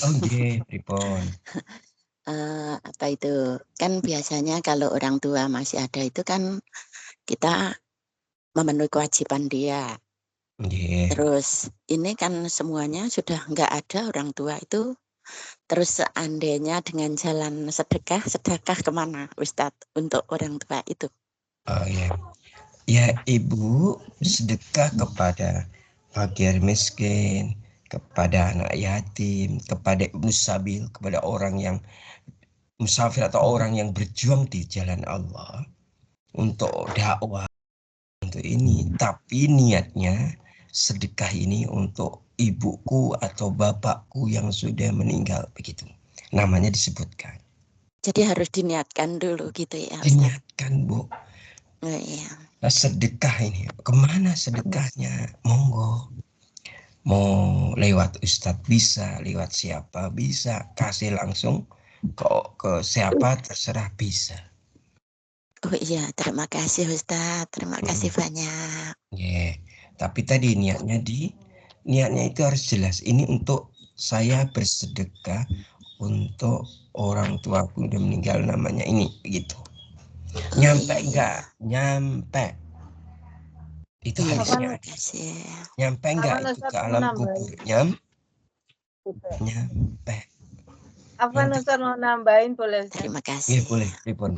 Oh nggih, pripun? Apa itu kan biasanya kalau orang tua masih ada itu kan kita memenuhi kewajiban dia. Terus ini kan semuanya sudah nggak ada orang tua itu. Terus seandainya dengan jalan sedekah kemana Ustadz untuk orang tua itu? Oh ya, ya Ibu sedekah kepada fakir miskin, kepada anak yatim, kepada ibnu sabil, kepada orang yang musafir atau orang yang berjuang di jalan Allah untuk dakwah untuk ini, tapi niatnya sedekah ini untuk ibuku atau bapakku yang sudah meninggal, begitu namanya disebutkan. Jadi harus diniatkan dulu gitu ya Ustaz? Diniatkan Bu. Iya. Nah, sedekah ini kemana sedekahnya? Monggo, mau lewat Ustadz bisa, lewat siapa bisa, kasih langsung ke siapa terserah bisa. Oh iya, terima kasih Ustadz, terima kasih banyak. Tapi tadi niatnya itu harus jelas. Ini untuk saya bersedekah untuk orang tuaku udah meninggal namanya ini begitu. Nyampe enggak? Nyampe. Itu harusnya. Nyampe enggak itu ke alam kubur? Nyampe. Apa Ustaz mau nambahin boleh Ustaz? Terima kasih. Iya boleh, pripun.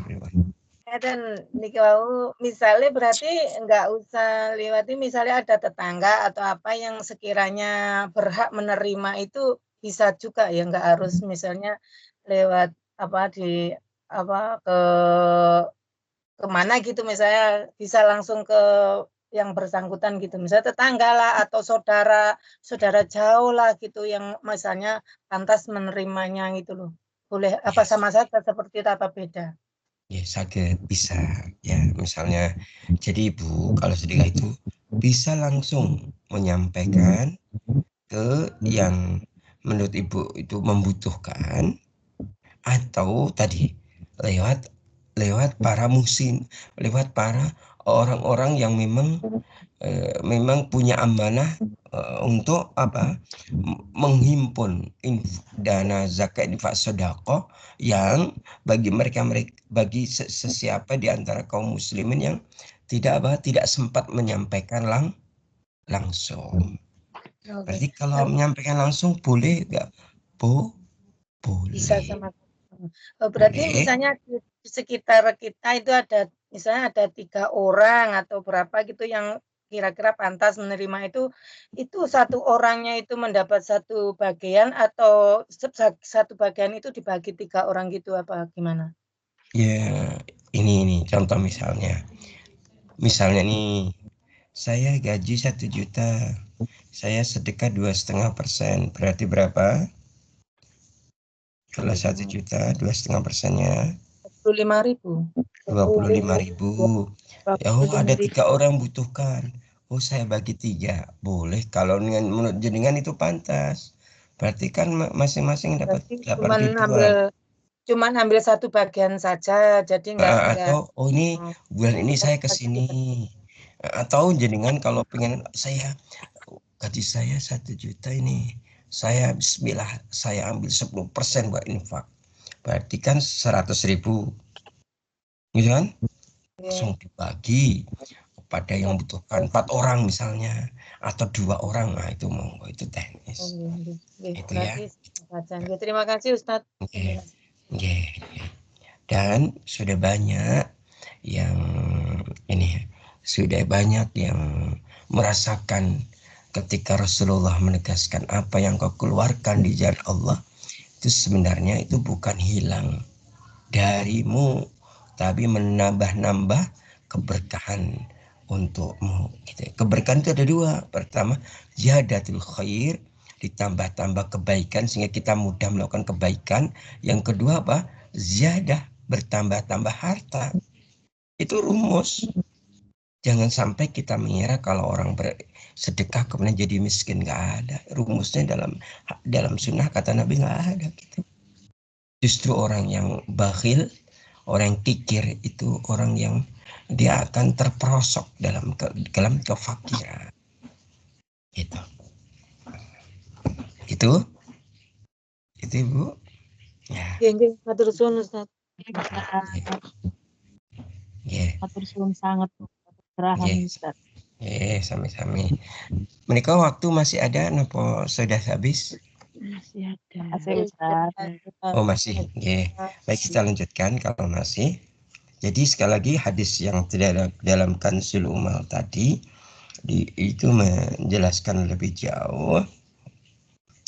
Dan nikau misalnya berarti enggak usah lewati misalnya ada tetangga atau apa yang sekiranya berhak menerima itu bisa juga ya, enggak harus misalnya lewat kemana gitu, misalnya bisa langsung ke yang bersangkutan gitu, misalnya tetangga lah atau saudara jauh lah gitu yang misalnya pantas menerimanya gitu loh. Boleh apa sama saja seperti itu apa beda? Ya sakit bisa ya, misalnya jadi Ibu kalau sedekah itu bisa langsung menyampaikan ke yang menurut Ibu itu membutuhkan, atau tadi lewat para muhsin, lewat para orang-orang yang memang punya amanah untuk menghimpun dana zakat infak sedekah yang bagi sesiapa di antara kaum muslimin yang tidak sempat menyampaikan langsung. Berarti kalau menyampaikan langsung boleh enggak, Bu? Boleh. Bisa sama. Berarti misalnya di sekitar kita itu ada misalnya ada 3 orang atau berapa gitu yang kira-kira pantas menerima itu satu orangnya itu mendapat satu bagian atau satu bagian itu dibagi 3 orang gitu apa gimana? Ya, ini contoh misalnya. Misalnya nih, saya gaji 1 juta, saya sedekah 2,5%, berarti berapa? Kalau 1 juta, 2,5%-nya 25.000. 25.000. Oh, ada 3 orang butuhkan. Oh, saya bagi 3. Boleh kalau menurut jenengan itu pantas. Berarti kan masing-masing dapat 8.000-an. Cuman ambil satu bagian saja, jadi enggak. Atau oh ini bulan ini saya ke sini. Atau jenengan kalau pengen gaji saya 1 juta ini. Saya bismillah, saya ambil 10% buat infak. Berarti kan 100.000. Gitu kan? Langsung dibagi kepada yang membutuhkan 4 orang misalnya atau 2 orang. Nah, itu monggo, itu teknis. Itu ya. Terima kasih Ustadz. Dan sudah banyak yang merasakan ketika Rasulullah menegaskan apa yang kau keluarkan di jalan Allah itu sebenarnya itu bukan hilang darimu, tapi menambah-nambah keberkahan untukmu. Gitu. Keberkahan itu ada 2. Pertama, ziyadatul khair, ditambah-tambah kebaikan sehingga kita mudah melakukan kebaikan. Yang kedua apa? Ziyadah, bertambah-tambah harta. Itu rumus. Jangan sampai kita mengira kalau orang bersedekah kemudian jadi miskin. Nggak ada. Rumusnya dalam sunnah kata Nabi nggak ada gitu. Justru orang yang bakhil, orang yang kikir itu orang yang dia akan terperosok dalam kefakiran. Gitu. Itu Bu. Ya. Matur suwun Ustaz. Matur suwun sangat. Serahan Ustaz. Sami-sami. Menikah waktu masih ada napa sudah habis? Masih ada. Masih Ustaz. Oh masih. Baik, kita lanjutkan kalau masih. Jadi sekali lagi hadis yang dalam Kanzul Umal tadi itu menjelaskan lebih jauh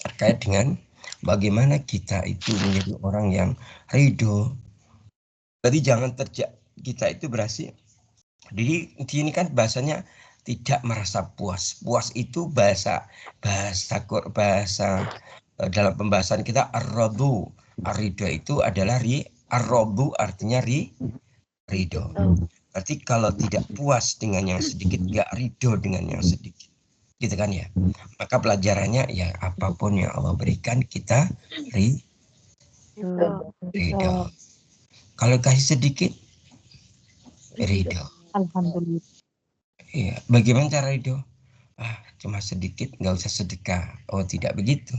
terkait dengan bagaimana kita itu menjadi orang yang ridho. Jadi jangan kita itu berhasil. Di sini kan bahasanya tidak merasa puas. Puas itu bahasa dalam pembahasan kita ar-radhu. Ar-ridho itu adalah ar-radhu artinya ridho. Berarti kalau tidak puas dengan yang sedikit, nggak ridho dengan yang sedikit. Gitu kan ya. Maka pelajarannya ya apapun yang Allah berikan kita ridho. Kalau kasih sedikit, ridho. Alhamdulillah. Iya, bagaimana cara ridho? Cuma sedikit, nggak usah sedekah. Oh, tidak begitu.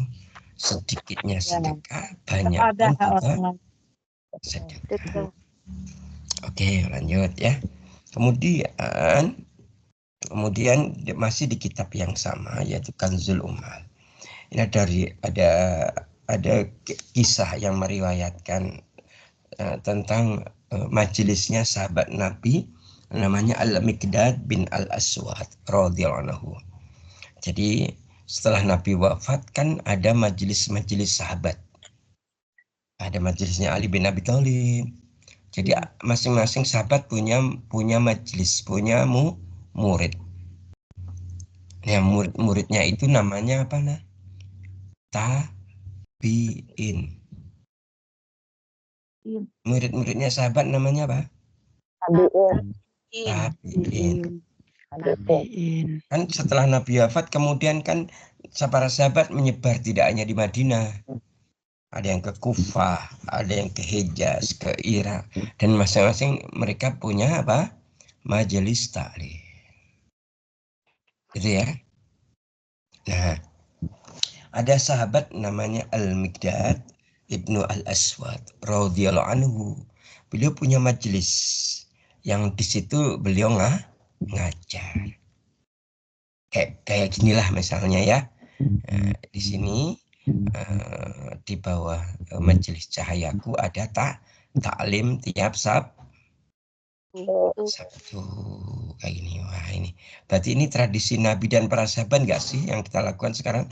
Sedikitnya sedekah, banyak pun kita sedekah. Oke, lanjut ya. Kemudian masih di kitab yang sama yaitu Kanzul Umal. Ini ada kisah yang meriwayatkan tentang majelisnya sahabat Nabi namanya Al-Miqdad bin Al-Aswad radhiyallahu anhu. Jadi setelah Nabi wafat kan ada majelis-majelis sahabat. Ada majelisnya Ali bin Abi Thalib. Jadi masing-masing sahabat punya majelis, punya murid. Nah, murid-muridnya itu namanya apa nah? Tabi'in. Murid-muridnya sahabat namanya apa? Tabi'in. Kan setelah Nabi wafat kemudian kan para sahabat menyebar tidak hanya di Madinah. Ada yang ke Kufah, ada yang ke Hijaz, ke Irak, dan masing-masing mereka punya apa? Majelis ta'lim. Gitu ya. Nah, ada sahabat namanya Al-Miqdad Ibnu Al-Aswad radhiyallahu anhu. Beliau punya majelis yang di situ beliau ngajar. Kayak ginilah misalnya ya. Di sini di bawah majelis cahayaku ada taklim tiap Sabtu kayak gini. Wah, ini. Berarti ini tradisi Nabi dan para sahabat nggak sih yang kita lakukan sekarang?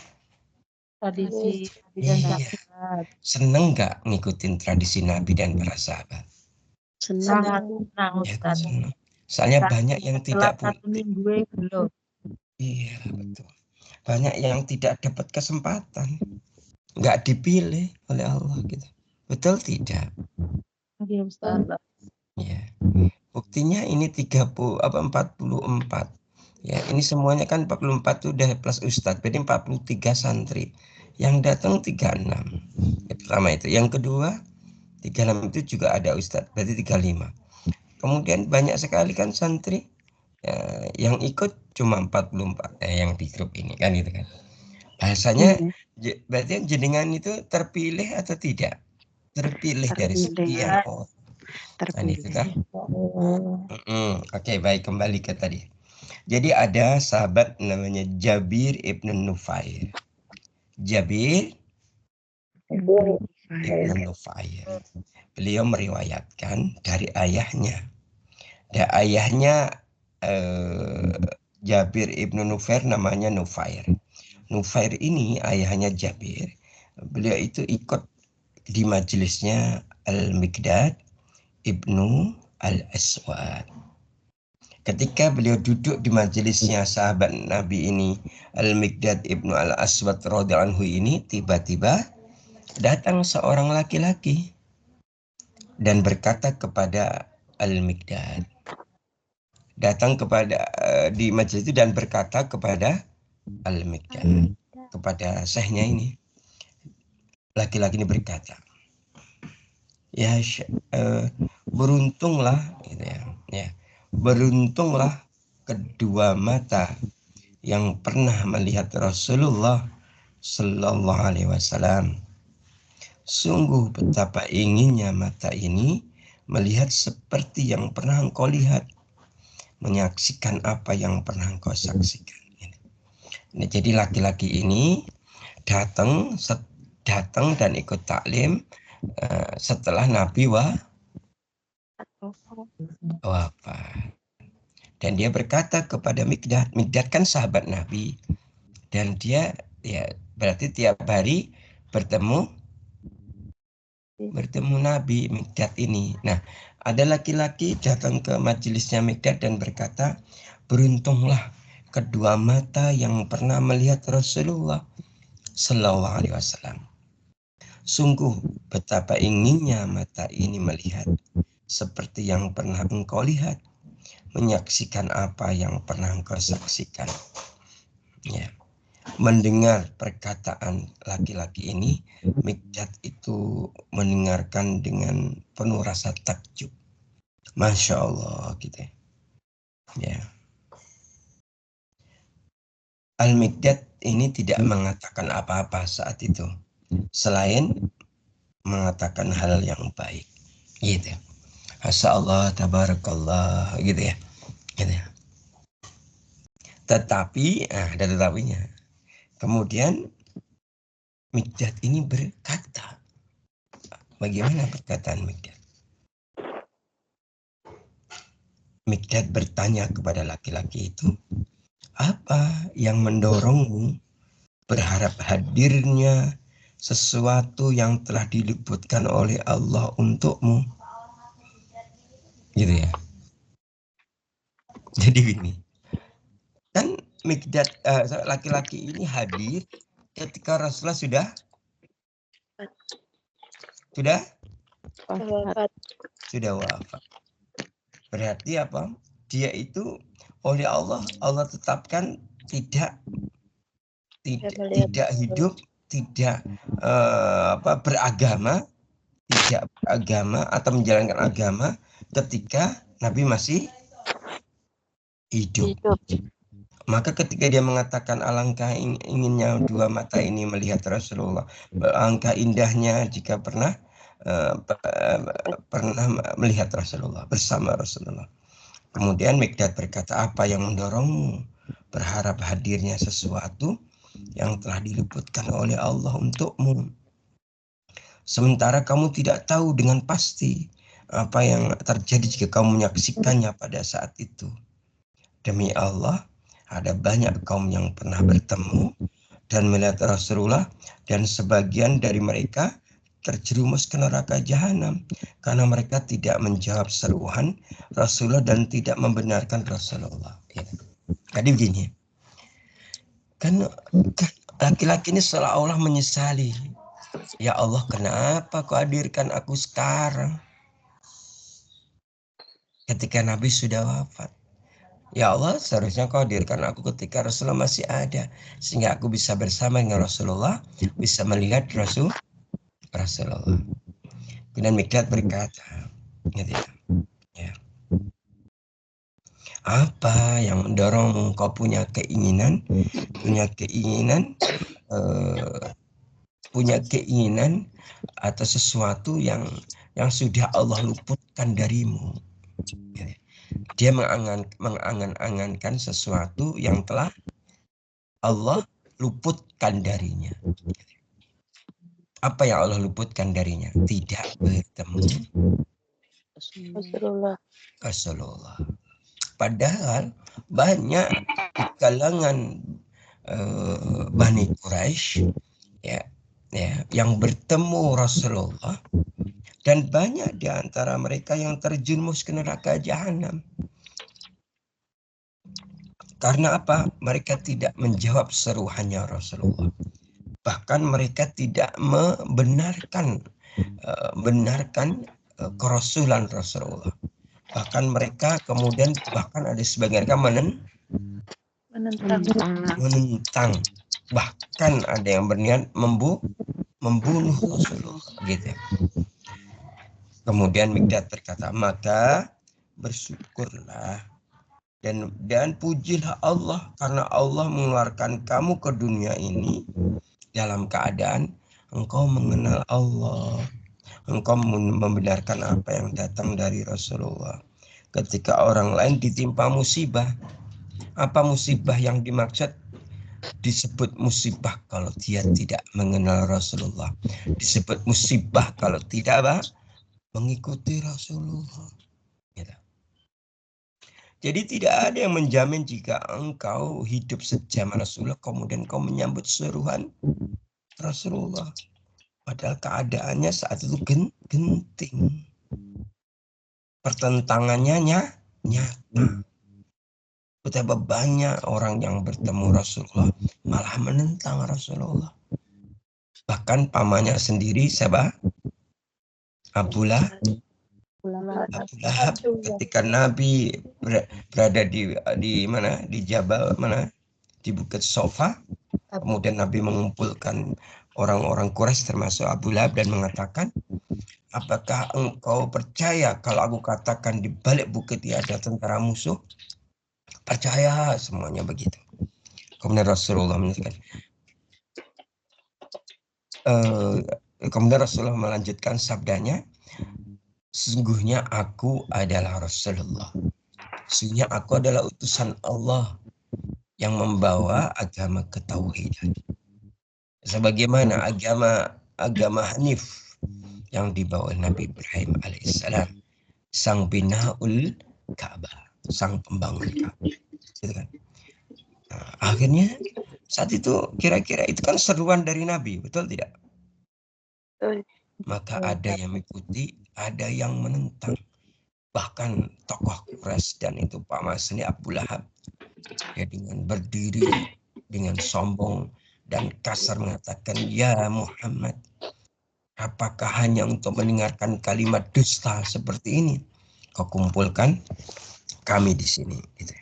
Tradisi Nabi dan Iya. sahabat. Seneng nggak ngikutin tradisi Nabi dan para sahabat? Sangat senang, Ya, Ustaz. seneng. Soalnya banyak yang Setelah tidak 1 minggu belum. Iya, betul. Banyak yang tidak dapat kesempatan. Nggak dipilih oleh Allah gitu. Betul tidak? Iya, Ustaz. Ya. Buktinya ini 44. Ya, ini semuanya kan 44 itu udah plus ustadz. Berarti 43 santri. Yang datang 36. Ya, pertama itu. Yang kedua 36 itu juga ada ustadz. Berarti 35. Kemudian banyak sekali kan santri yang ikut cuma 44 yang di grup ini kan gitu kan. Bahasanya berarti jenengan itu terpilih atau tidak? Terpilih dari sekian orang. Terpilih. Itu kan? Oke, baik, kembali ke tadi. Jadi ada sahabat namanya Jabir ibn Nufair. Jabir ibn Nufair. Beliau meriwayatkan dari ayahnya. Dan ayahnya Jabir ibn Nufair namanya Nufair. Nufair ini ayahnya Jabir. Beliau itu ikut di majelisnya Al-Miqdad ibnu Al-Aswad. Ketika beliau duduk di majelisnya sahabat Nabi ini, Al-Miqdad ibnu Al-Aswad radhiyallahu anhu ini, tiba-tiba datang seorang laki-laki dan berkata kepada Al-Miqdad. Datang kepada di majelis itu dan berkata kepada Al-Miqdad, kepada syekhnya ini. Laki-laki ini berkata, ya beruntunglah gitu ya. Beruntunglah kedua mata yang pernah melihat Rasulullah Sallallahu Alaihi Wasallam. Sungguh betapa inginnya mata ini melihat seperti yang pernah engkau lihat, menyaksikan apa yang pernah engkau saksikan. Nah, jadi laki-laki ini datang dan ikut taklim setelah Nabi wafat. Dan dia berkata kepada Miqdad kan sahabat Nabi. Dan dia ya berarti tiap hari bertemu Nabi Miqdad ini. Nah, ada laki-laki datang ke majelisnya Miqdad dan berkata, beruntunglah kedua mata yang pernah melihat Rasulullah Sallallahu Alaihi Wasallam. Sungguh betapa inginnya mata ini melihat seperti yang pernah engkau lihat, menyaksikan apa yang pernah engkau saksikan. Ya. Mendengar perkataan laki-laki ini, Miqdad itu mendengarkan dengan penuh rasa takjub. Masya Allah gitu ya. Al-Miqdad ini tidak mengatakan apa-apa saat itu selain mengatakan hal yang baik gitu. Masya Allah, tabarakallah gitu ya. Gitu ya. Tetapi ada tetapinya. Kemudian Miqdad ini berkata, bagaimana perkataan Miqdad? Miqdad bertanya kepada laki-laki itu, apa yang mendorongmu berharap hadirnya sesuatu yang telah diliputkan oleh Allah untukmu? Gitu ya. Jadi begini, kan Miqdad laki-laki ini hadir ketika Rasulullah sudah wafat. Berarti apa? Dia itu oleh Allah tetapkan tidak hidup, tidak beragama atau menjalankan agama ketika Nabi masih hidup. Maka ketika dia mengatakan alangkah inginnya dua mata ini melihat Rasulullah, alangkah indahnya jika pernah melihat Rasulullah, bersama Rasulullah. Kemudian Miqdad berkata, apa yang mendorongmu berharap hadirnya sesuatu yang telah diliputkan oleh Allah untukmu, sementara kamu tidak tahu dengan pasti apa yang terjadi jika kamu menyaksikannya pada saat itu. Demi Allah, ada banyak kaum yang pernah bertemu dan melihat Rasulullah, dan sebagian dari mereka terjerumus ke neraka jahanam karena mereka tidak menjawab seruan Rasulullah dan tidak membenarkan Rasulullah. Ya. Jadi begini, kan laki-laki ini seolah-olah menyesali. Ya Allah, kenapa kau hadirkan aku sekarang? Ketika Nabi sudah wafat. Ya Allah, seharusnya kau hadirkan aku ketika Rasulullah masih ada. Sehingga aku bisa bersama dengan Rasulullah, bisa melihat Rasulullah. Kemudian Mikdad berkata, gitu ya. Apa yang mendorong kau punya keinginan atas sesuatu yang sudah Allah luputkan darimu. Dia mengangan-angankan sesuatu yang telah Allah luputkan darinya. Apa yang Allah luputkan darinya? Tidak bertemu Rasulullah. Padahal banyak di kalangan Bani Quraisy ya yang bertemu Rasulullah, dan banyak di antara mereka yang terjerumus ke neraka jahanam. Karena apa? Mereka tidak menjawab seruannya Rasulullah. Bahkan mereka tidak membenarkan kerasulan Rasulullah. Bahkan mereka kemudian ada sebagian mereka menentang. Bahkan ada yang berniat membunuh Rasulullah, gitu. Kemudian Mikdad berkata, maka bersyukurlah dan pujilah Allah karena Allah mengeluarkan kamu ke dunia ini dalam keadaan engkau mengenal Allah, engkau membenarkan apa yang datang dari Rasulullah. Ketika orang lain ditimpa musibah, apa musibah yang dimaksud? Disebut musibah kalau dia tidak mengenal Rasulullah. Disebut musibah kalau tidak mengikuti Rasulullah. Gitu. Jadi tidak ada yang menjamin jika engkau hidup sejaman Rasulullah kemudian kau menyambut seruan Rasulullah. Padahal keadaannya saat itu genting. Pertentangannya nyata. Betapa banyak orang yang bertemu Rasulullah malah menentang Rasulullah. Bahkan pamannya sendiri siapa? Abu Lahab. Ketika Nabi berada di mana? Di Jabal mana? Di Bukit Sofa. Kemudian Nabi mengumpulkan orang-orang Quraisy termasuk Abu Lahab dan mengatakan, apakah engkau percaya kalau aku katakan di balik bukit ini ada tentara musuh? Percaya, semuanya begitu. Kemudian Rasulullah menyatakan, kemudian Rasulullah melanjutkan sabdanya, sesungguhnya aku adalah Rasulullah. Sesungguhnya aku adalah utusan Allah yang membawa agama ketauhidan. Sebagaimana agama Hanif yang dibawa Nabi Ibrahim alaihissalam, sang binaul Ka'bah, sang pembangun Ka'bah. Gitu kan? Nah, akhirnya saat itu kira-kira itu kan seruan dari Nabi, betul tidak? Maka ada yang mengikuti, ada yang menentang. Bahkan tokoh Quraisy dan itu Pak Mas ini Abu Lahab, ya dengan berdiri dengan sombong dan kasar mengatakan, ya Muhammad, apakah hanya untuk mendengarkan kalimat dusta seperti ini kau kumpulkan kami di sini, gitu.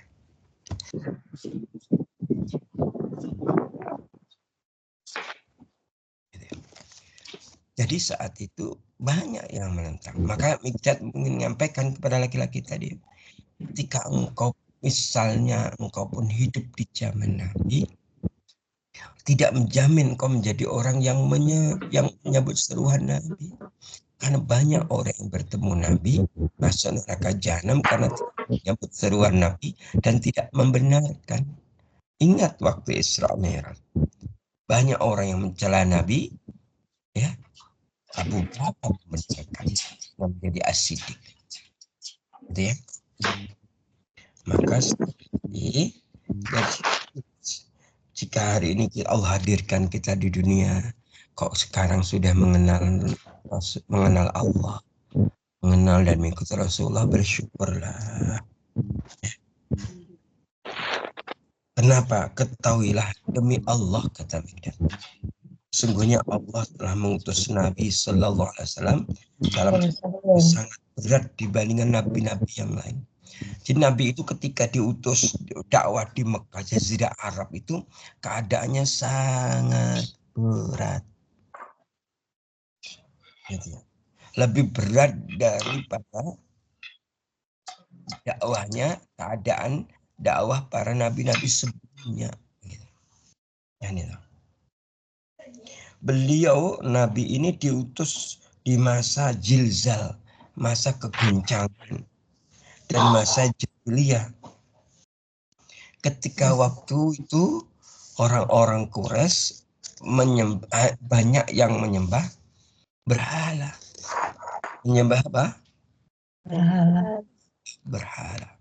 Jadi saat itu banyak yang menentang. Maka Mikdad menyampaikan kepada laki-laki tadi, ketika engkau misalnya engkau pun hidup di zaman Nabi, tidak menjamin engkau menjadi orang yang menyambut seruan Nabi. Karena banyak orang yang bertemu Nabi masuk neraka jahanam karena tidak menyambut seruan Nabi dan tidak membenarkan. Ingat waktu Isra Mi'raj, banyak orang yang mencela Nabi, ya. Abu Bakar mencela menjadi asidik, gitu ya. Maka Jadi jika hari ini Allah hadirkan kita di dunia, kok sekarang sudah mengenal Allah, mengenal dan mengikuti Rasulullah, bersyukurlah. Kenapa? Ketahuilah demi Allah, kata Mikdad, sungguhnya Allah telah mengutus Nabi Sallallahu Alaihi Wasallam dalam sangat berat dibandingkan nabi-nabi yang lain. Jadi Nabi itu ketika diutus dakwah di Mekah, Jazirah Arab itu keadaannya sangat berat. Gitu ya. Lebih berat daripada dakwahnya, keadaan dakwah para nabi-nabi sebelumnya. Gitu. Itu. Beliau Nabi ini diutus di masa jilzal, masa kegoncangan, dan masa jahiliyah. Ketika waktu itu orang-orang Quraisy banyak yang menyembah berhala. Menyembah apa? Berhala.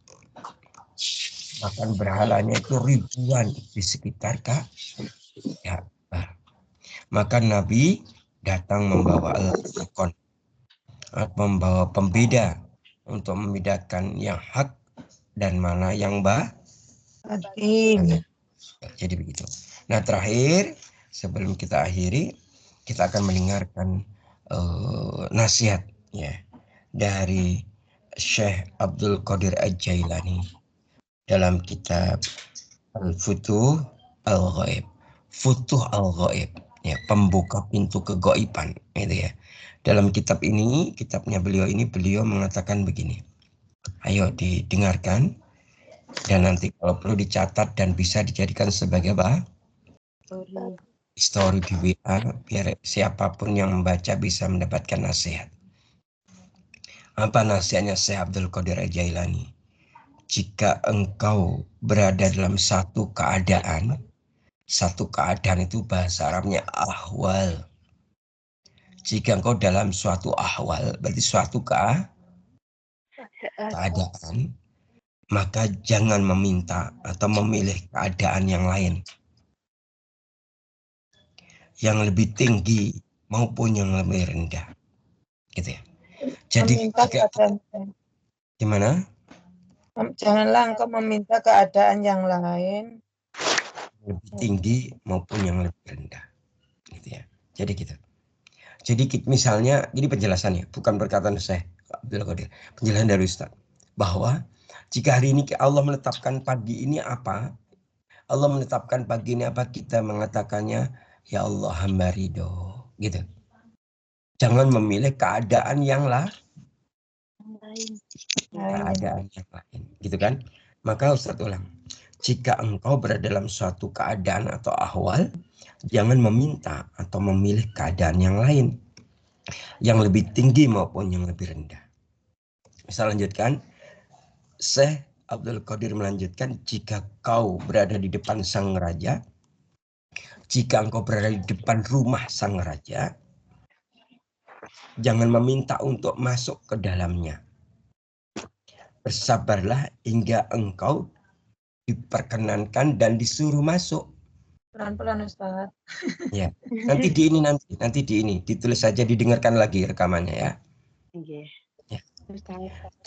Bahkan berhalanya itu ribuan di sekitar Ka'bah. Maka Nabi datang membawa al-furqan, membawa pembeda untuk membedakan yang hak dan mana yang batil. Jadi begitu. Nah, terakhir sebelum kita akhiri, kita akan mendengarkan nasihat ya dari Syekh Abdul Qadir Al-Jailani dalam kitab Al-Futuh Al-Ghaib. Futuh Al-Ghaib, ya, pembuka pintu kegaiban, gitu ya. Dalam kitab ini, kitabnya beliau mengatakan begini. Ayo didengarkan dan nanti kalau perlu dicatat dan bisa dijadikan sebagai story di WA biar siapapun yang membaca bisa mendapatkan nasihat. Apa nasihatnya Syekh Abdul Qadir Al-Jailani? Jika engkau berada dalam satu keadaan itu bahasa Arabnya ahwal. Jika engkau dalam suatu ahwal, berarti suatu keadaan, maka jangan meminta atau memilih keadaan yang lain, yang lebih tinggi maupun yang lebih rendah, gitu ya. Jadi gimana? Janganlah engkau meminta keadaan yang lain lebih tinggi maupun yang lebih rendah, gitu ya. Jadi gitu. Jadi misalnya, ini penjelasannya, bukan perkataan Syekh Abdul Qadir, penjelasan dari Ustaz, bahwa jika hari ini Allah menetapkan pagi ini apa, kita mengatakannya, ya Allah hamba ridho, gitu. Jangan memilih keadaan yang lain, gitu kan? Maka Ustaz ulang, jika engkau berada dalam suatu keadaan atau ahwal, jangan meminta atau memilih keadaan yang lain, yang lebih tinggi maupun yang lebih rendah. Saya lanjutkan, Syekh Abdul Qadir melanjutkan, jika kau berada di depan sang raja, jika engkau berada di depan rumah sang raja, jangan meminta untuk masuk ke dalamnya. Bersabarlah hingga engkau diperkenankan dan disuruh masuk. Pelan-pelan Ustaz. Ya, nanti di ini ditulis saja, didengarkan lagi rekamannya ya. Ya.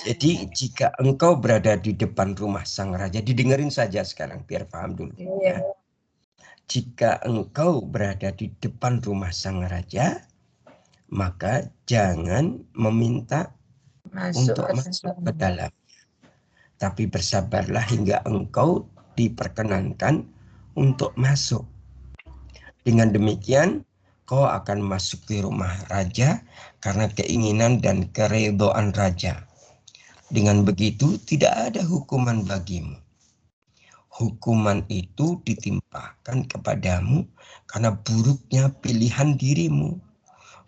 Jadi jika engkau berada di depan rumah sang raja, didengerin saja sekarang biar paham dulu. Ya. Jika engkau berada di depan rumah sang raja, maka jangan meminta untuk masuk ke dalam. Tapi bersabarlah hingga engkau diperkenankan untuk masuk. Dengan demikian, kau akan masuk di rumah raja karena keinginan dan keridhaan raja. Dengan begitu, tidak ada hukuman bagimu. Hukuman itu ditimpakan kepadamu karena buruknya pilihan dirimu,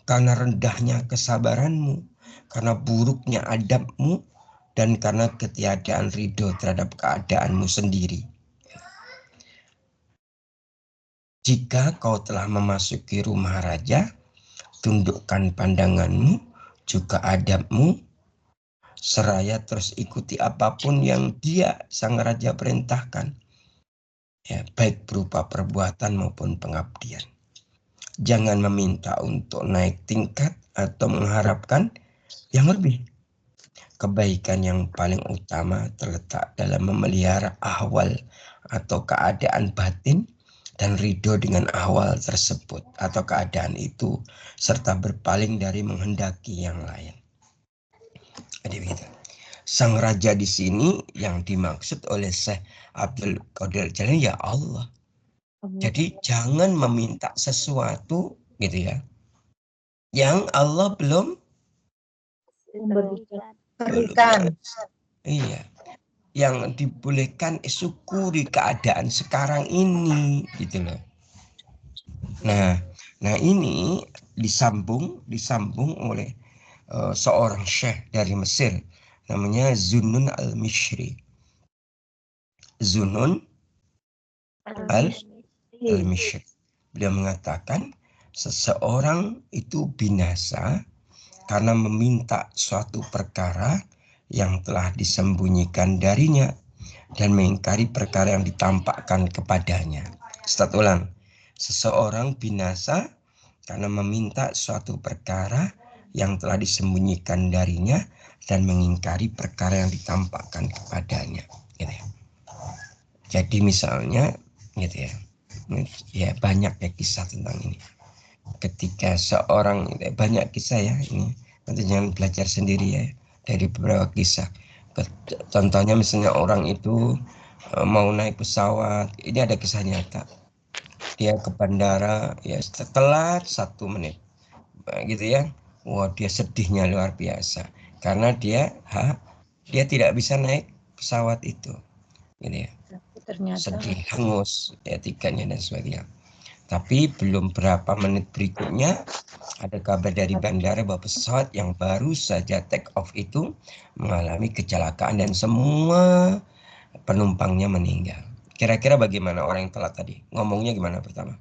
karena rendahnya kesabaranmu, karena buruknya adabmu, dan karena ketiadaan ridho terhadap keadaanmu sendiri. Jika kau telah memasuki rumah raja, tundukkan pandanganmu, juga adabmu, seraya terus ikuti apapun yang dia sang raja perintahkan, ya, baik berupa perbuatan maupun pengabdian. Jangan meminta untuk naik tingkat atau mengharapkan yang lebih. Kebaikan yang paling utama terletak dalam memelihara ahwal atau keadaan batin dan ridho dengan ahwal tersebut atau keadaan itu, serta berpaling dari menghendaki yang lain. Jadi begitu. Sang raja di sini yang dimaksud oleh Syekh Abdul Qadir Jalani ya Allah. Jadi jangan meminta sesuatu gitu ya, yang Allah belum Berikan. Iya. Yang dibolehkan syukuri keadaan sekarang ini gitu loh. Nah ini disambung oleh seorang syekh dari Mesir namanya Zunnun al-Mishri. Zunnun al-Mishri. Beliau mengatakan seseorang itu binasa karena meminta suatu perkara yang telah disembunyikan darinya dan mengingkari perkara yang ditampakkan kepadanya. Ustaz ulang. Seseorang binasa karena meminta suatu perkara yang telah disembunyikan darinya dan mengingkari perkara yang ditampakkan kepadanya. Gitu ya. Jadi misalnya, gitu ya. Ya banyak ya kisah tentang ini. Ketika seorang, banyak kisah ya ini. Nanti jangan belajar sendiri ya dari beberapa kisah. Contohnya misalnya orang itu mau naik pesawat, ini ada kisah nyata. Dia ke bandara ya telat 1 menit, gitu ya. Wah dia sedihnya luar biasa karena dia tidak bisa naik pesawat itu, gitu ya. Ternyata Sedih, hangus ya tiketnya dan sebagainya. Tapi belum berapa menit berikutnya ada kabar dari bandara bahwa pesawat yang baru saja take off itu mengalami kecelakaan dan semua penumpangnya meninggal. Kira-kira bagaimana orang yang telat tadi? Ngomongnya gimana pertama?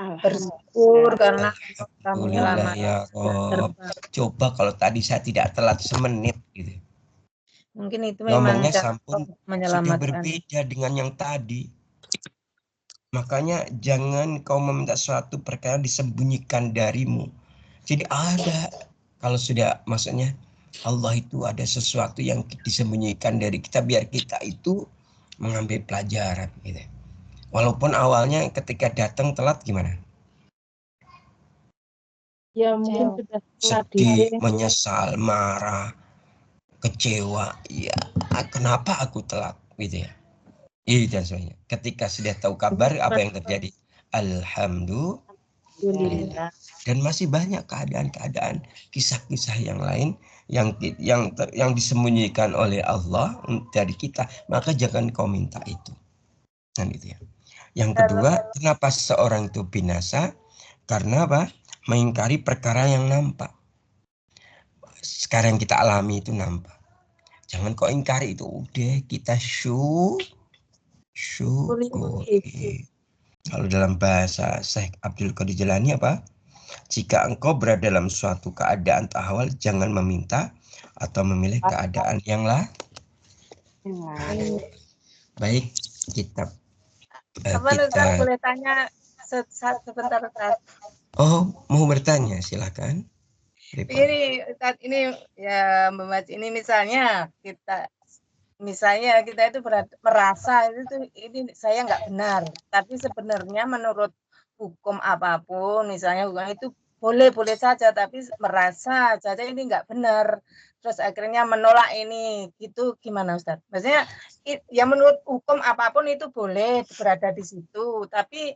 bersyukur karena Alhamdulillah ya Rob. Coba kalau tadi saya tidak telat semenit gitu. Mungkin itu memang Ngomongnya sampun sudah menyelamatkan. berbeda dengan yang tadi. Makanya jangan kau meminta suatu perkara disembunyikan darimu. Jadi ada, kalau sudah maksudnya Allah itu ada sesuatu yang disembunyikan dari kita biar kita itu mengambil pelajaran gitu. Walaupun awalnya ketika datang telat gimana? Ya mungkin sudah sedih, menyesal, marah, kecewa. Ya, kenapa aku telat gitu ya. Dan sebagainya. Ketika sudah tahu kabar apa yang terjadi? Alhamdulillah. Dan masih banyak keadaan-keadaan, kisah-kisah yang lain yang disembunyikan oleh Allah dari kita, maka jangan kau minta itu. Nah, itu ya. Yang kedua, kenapa seorang itu binasa? Karena apa? Mengingkari perkara yang nampak. Sekarang kita alami itu nampak. Jangan kau ingkari itu, udah kita syukuri. Kalau dalam bahasa Syekh Abdul Qadir Jalani apa? Jika engkau berada dalam suatu keadaan tahawal, jangan meminta atau memilih keadaan yang lain. Baik, kita boleh tanya sebentar Ustaz. Oh, mau bertanya, silakan. Ini ya Mbak ini misalnya kita itu merasa ini saya nggak benar, tapi sebenarnya menurut hukum apapun, misalnya hukum itu boleh saja, tapi merasa saja ini nggak benar, terus akhirnya menolak ini, gitu gimana Ustaz? Maksudnya ya menurut hukum apapun itu boleh berada di situ, tapi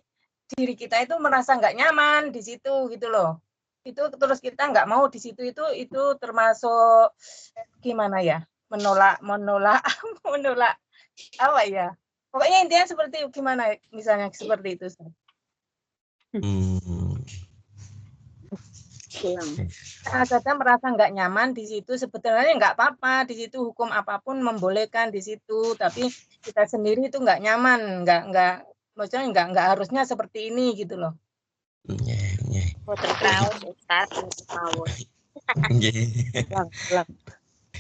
diri kita itu merasa nggak nyaman di situ gitu loh. Itu terus kita nggak mau di situ itu termasuk gimana ya? Menolak apa ya? Pokoknya intinya seperti gimana misalnya seperti itu. Kadang merasa nggak nyaman di situ, sebetulnya nggak apa-apa di situ, hukum apapun membolehkan di situ, tapi kita sendiri itu nggak nyaman, maksudnya nggak harusnya seperti ini gitu loh.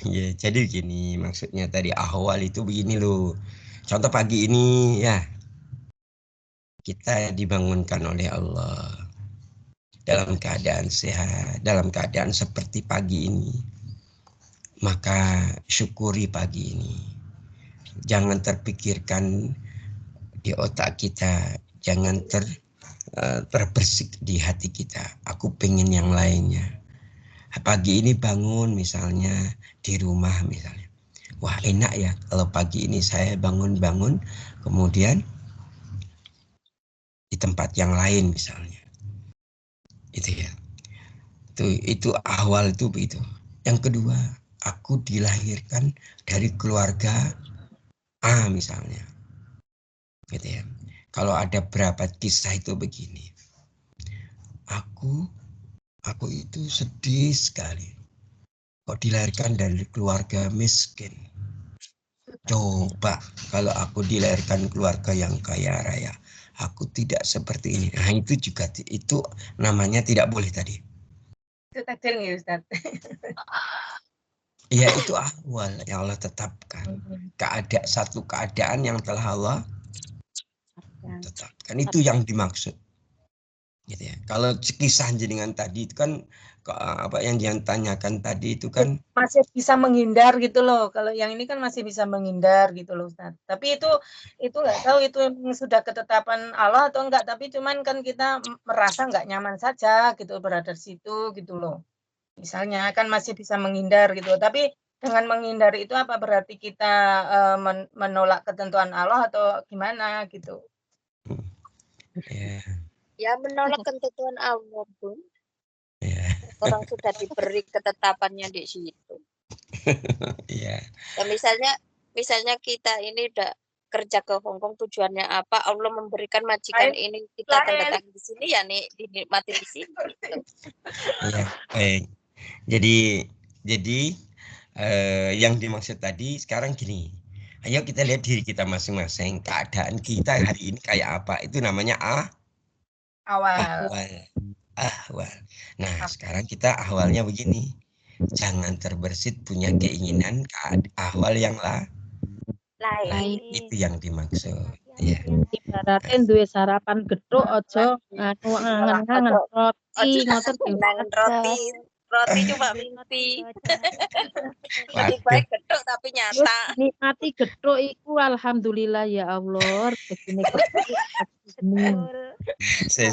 Ya, jadi gini maksudnya tadi ahwal itu begini loh. Contoh pagi ini ya, kita dibangunkan oleh Allah dalam keadaan sehat, dalam keadaan seperti pagi ini. Maka syukuri pagi ini. Jangan terpikirkan di otak kita, jangan terbersih di hati kita. Aku pengen yang lainnya. Pagi ini bangun misalnya di rumah misalnya. Wah enak ya kalau pagi ini saya bangun-bangun kemudian di tempat yang lain misalnya. Itu ya. Itu awal itu begitu. Yang kedua, aku dilahirkan dari keluarga A misalnya. Gitu ya. Kalau ada berapa kisah itu begini. Aku itu sedih sekali. Kok dilahirkan dari keluarga miskin. Coba kalau aku dilahirkan keluarga yang kaya raya, aku tidak seperti ini. Nah itu juga itu namanya tidak boleh tadi. Itu takdir ya Ustaz. Ya itu awal yang Allah tetapkan. Satu keadaan yang telah Allah tetapkan. Itu yang dimaksud. Gitu ya. Kalau kisah jenengan tadi itu kan apa yang jangan tanyakan tadi itu kan masih bisa menghindar gitu loh. Kalau yang ini kan masih bisa menghindar gitu loh Ustaz. Tapi itu nggak tahu itu sudah ketetapan Allah atau enggak, tapi cuman kan kita merasa nggak nyaman saja gitu berada di situ gitu loh. Misalnya kan masih bisa menghindar gitu. Tapi dengan menghindar itu apa berarti kita menolak ketentuan Allah atau gimana gitu? Ya menolak ketentuan Allah pun. Ya. Orang sudah diberi ketetapannya di situ. Iya. Ya misalnya kita ini udah kerja ke Hongkong tujuannya apa? Allah memberikan majikan ini kita tanda tangan di sini ya nih dinikmati di sini. Gitu. Iya, baik. Jadi yang dimaksud tadi sekarang gini. Ayo kita lihat diri kita masing-masing. Keadaan kita hari ini kayak apa? Itu namanya awal. Nah, sekarang kita awalnya begini. Jangan terbersit punya keinginan ahwal yang lain. Itu yang dimaksud. Ya. Ibaratnya duwe sarapan gethuk aja angen-angen roti ngoten roti cuma mimpi. Lebih baik gethuk tapi nyata. Nikmati gethuk iku alhamdulillah ya Allah begini Saya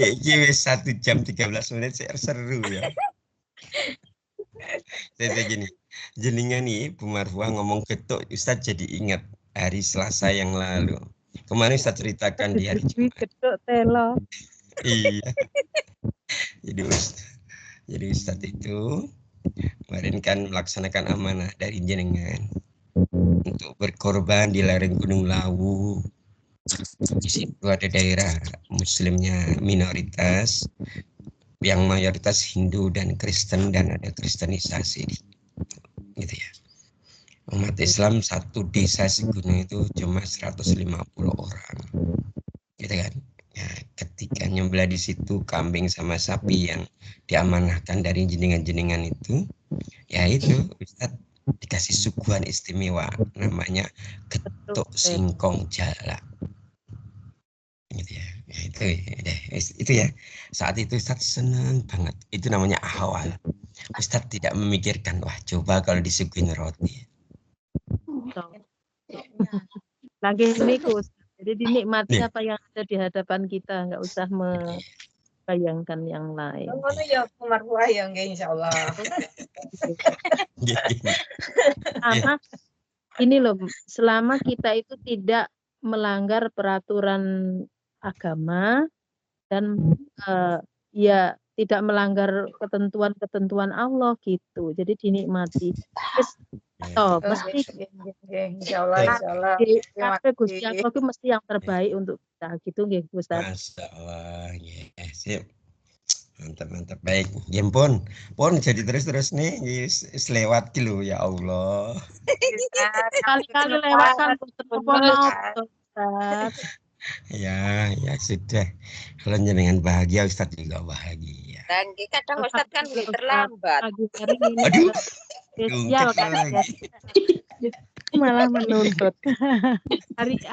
iki wis 1 jam 13 menit seru ya. Saya gini. Jenengan nih Bu Marfuah ngomong gethuk Ustaz jadi ingat hari Selasa yang lalu. Kemarin saya ceritakan di hari Jumat. Gethuk telo. Iya. Jadi Ustaz itu kemarin kan melaksanakan amanah dari jenengan untuk berkorban di lereng Gunung Lawu. Di situ ada daerah muslimnya minoritas, yang mayoritas Hindu dan Kristen dan ada kristenisasi gitu ya. Umat Islam satu desa segunung itu cuma 150 orang gitu kan ya. Ketika nyembelih di situ kambing sama sapi yang diamanahkan dari jenengan-jenengan itu ya itu Ustaz dikasih suguhan istimewa namanya gethuk singkong jala gitu ya. Itu ya. Saat itu Ustaz senang banget. Itu namanya ahwal. Ustaz tidak memikirkan wah coba kalau disuguhin roti. Lagi niku. Jadi dinikmati apa yang ada di hadapan kita, nggak usah membayangkan yang lain. Ngono ya Bu Marfuah ya nggih insyaallah. Sama ini loh, selama kita itu tidak melanggar peraturan agama dan ya tidak melanggar ketentuan-ketentuan Allah gitu. Jadi dinikmati. Mesti insyaallah. Gusti Allah itu mesti yang terbaik untuk kita gitu nggih Ustaz. Masyaallah ya. Sip. Mantap baik. Ya pun jadi terus nih selewat kilo ya Allah. Kali-kali lewat kan Ustaz. Ya, ya sudah. Kalau jenengan bahagia, Ustadz juga bahagia. Dan kadang Ustadz kan Alhamdulillah, Ustadz. terlambat. Pagi hari ini Aduh, spesial dungkit Kak. lagi. Malah menuntut.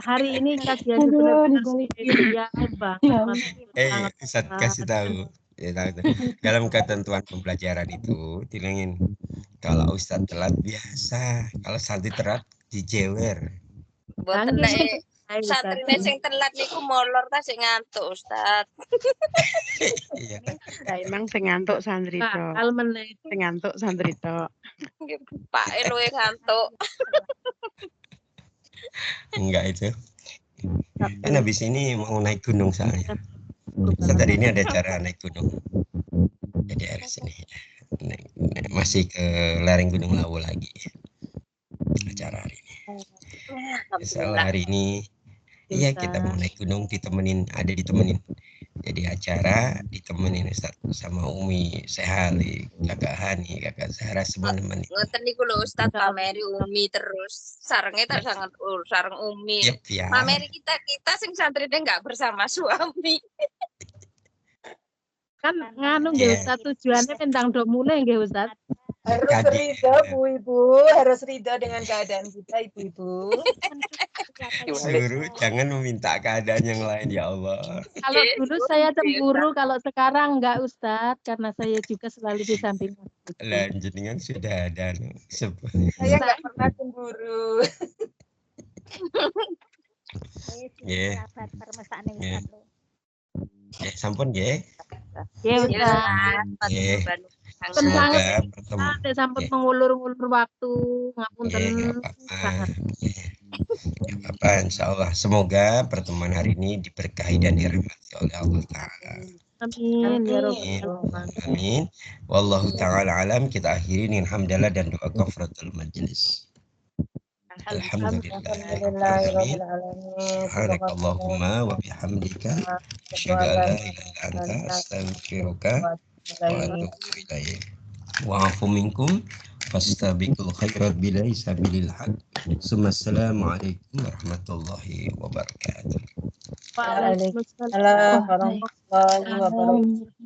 Hari ini kajian Aduh, benar-benar dibalikin. spesial banget. Mas. Sangat Ustadz kasih tahu. Ya, tahu. Dalam ketentuan pembelajaran itu, tilangin. Kalau Ustadz telat biasa, kalau santri telat dijewer. Boten Nggih, nek santrine sing telat niku molor ta sing ngantuk, Ustaz. Iya. Lah emang sing ngantuk santri tok. Bakal meneh. Sing ngantuk santri tok. Nggih, Pake luwih ngantuk. Enggak itu. Kan habis ini mau naik gunung soalnya. Tadi ini ada acara naik gunung. Jadi hari sini masih ke lereng Gunung Lawu lagi. Acara hari ini. Soal hari ini, iya kita mau naik gunung ditemenin, ditemenin. Jadi acara ditemenin Ustaz sama Umi Sehali, Kakak Hani, Kakak Zahra semua nemenin. Ngoten niku lho Ustaz pameri Umi terus. Sarenge tak sangat sareng Umi. Yep, ya. Pameri kita sing santrine enggak bersama suami. Kan nganu nggih Ustaz, tujuannya tentang do mulai nggih Ustaz. Harus ridho Bu-ibu, harus ridho dengan keadaan kita Ibu-ibu. Suruh jangan meminta keadaan yang lain ya Allah. Kalau dulu saya cemburu, kalau sekarang enggak Ustaz, karena saya juga selalu di samping. Lah jenengan sudah ada. Saya enggak pernah cemburu. Nggih. Ya, sampun nggih. Ya Ustaz. Nggih. Semoga bertemu. Sampai mengulur-ulur waktu, ngapunten. Apa insyaallah semoga pertemuan hari ini diberkahi dan dirahmati oleh Allah Ta'ala. Amin ya rabbal alamin. Amin. Wallahu ta'ala alam. Kita akhiri dengan hamdalah dan doa kafaratul majlis. Alhamdulillahirabbil alamin. Subhanakallahumma wa bihamdika asyhadu an la ilaha illa anta astaghfiruka wa atubu ilaik. Wa'afu minkum fastabiqul khairat bilai sabilil haq. Assalamualaikum warahmatullahi wabarakatuh. Waalaikumsalam warahmatullahi wabarakatuh.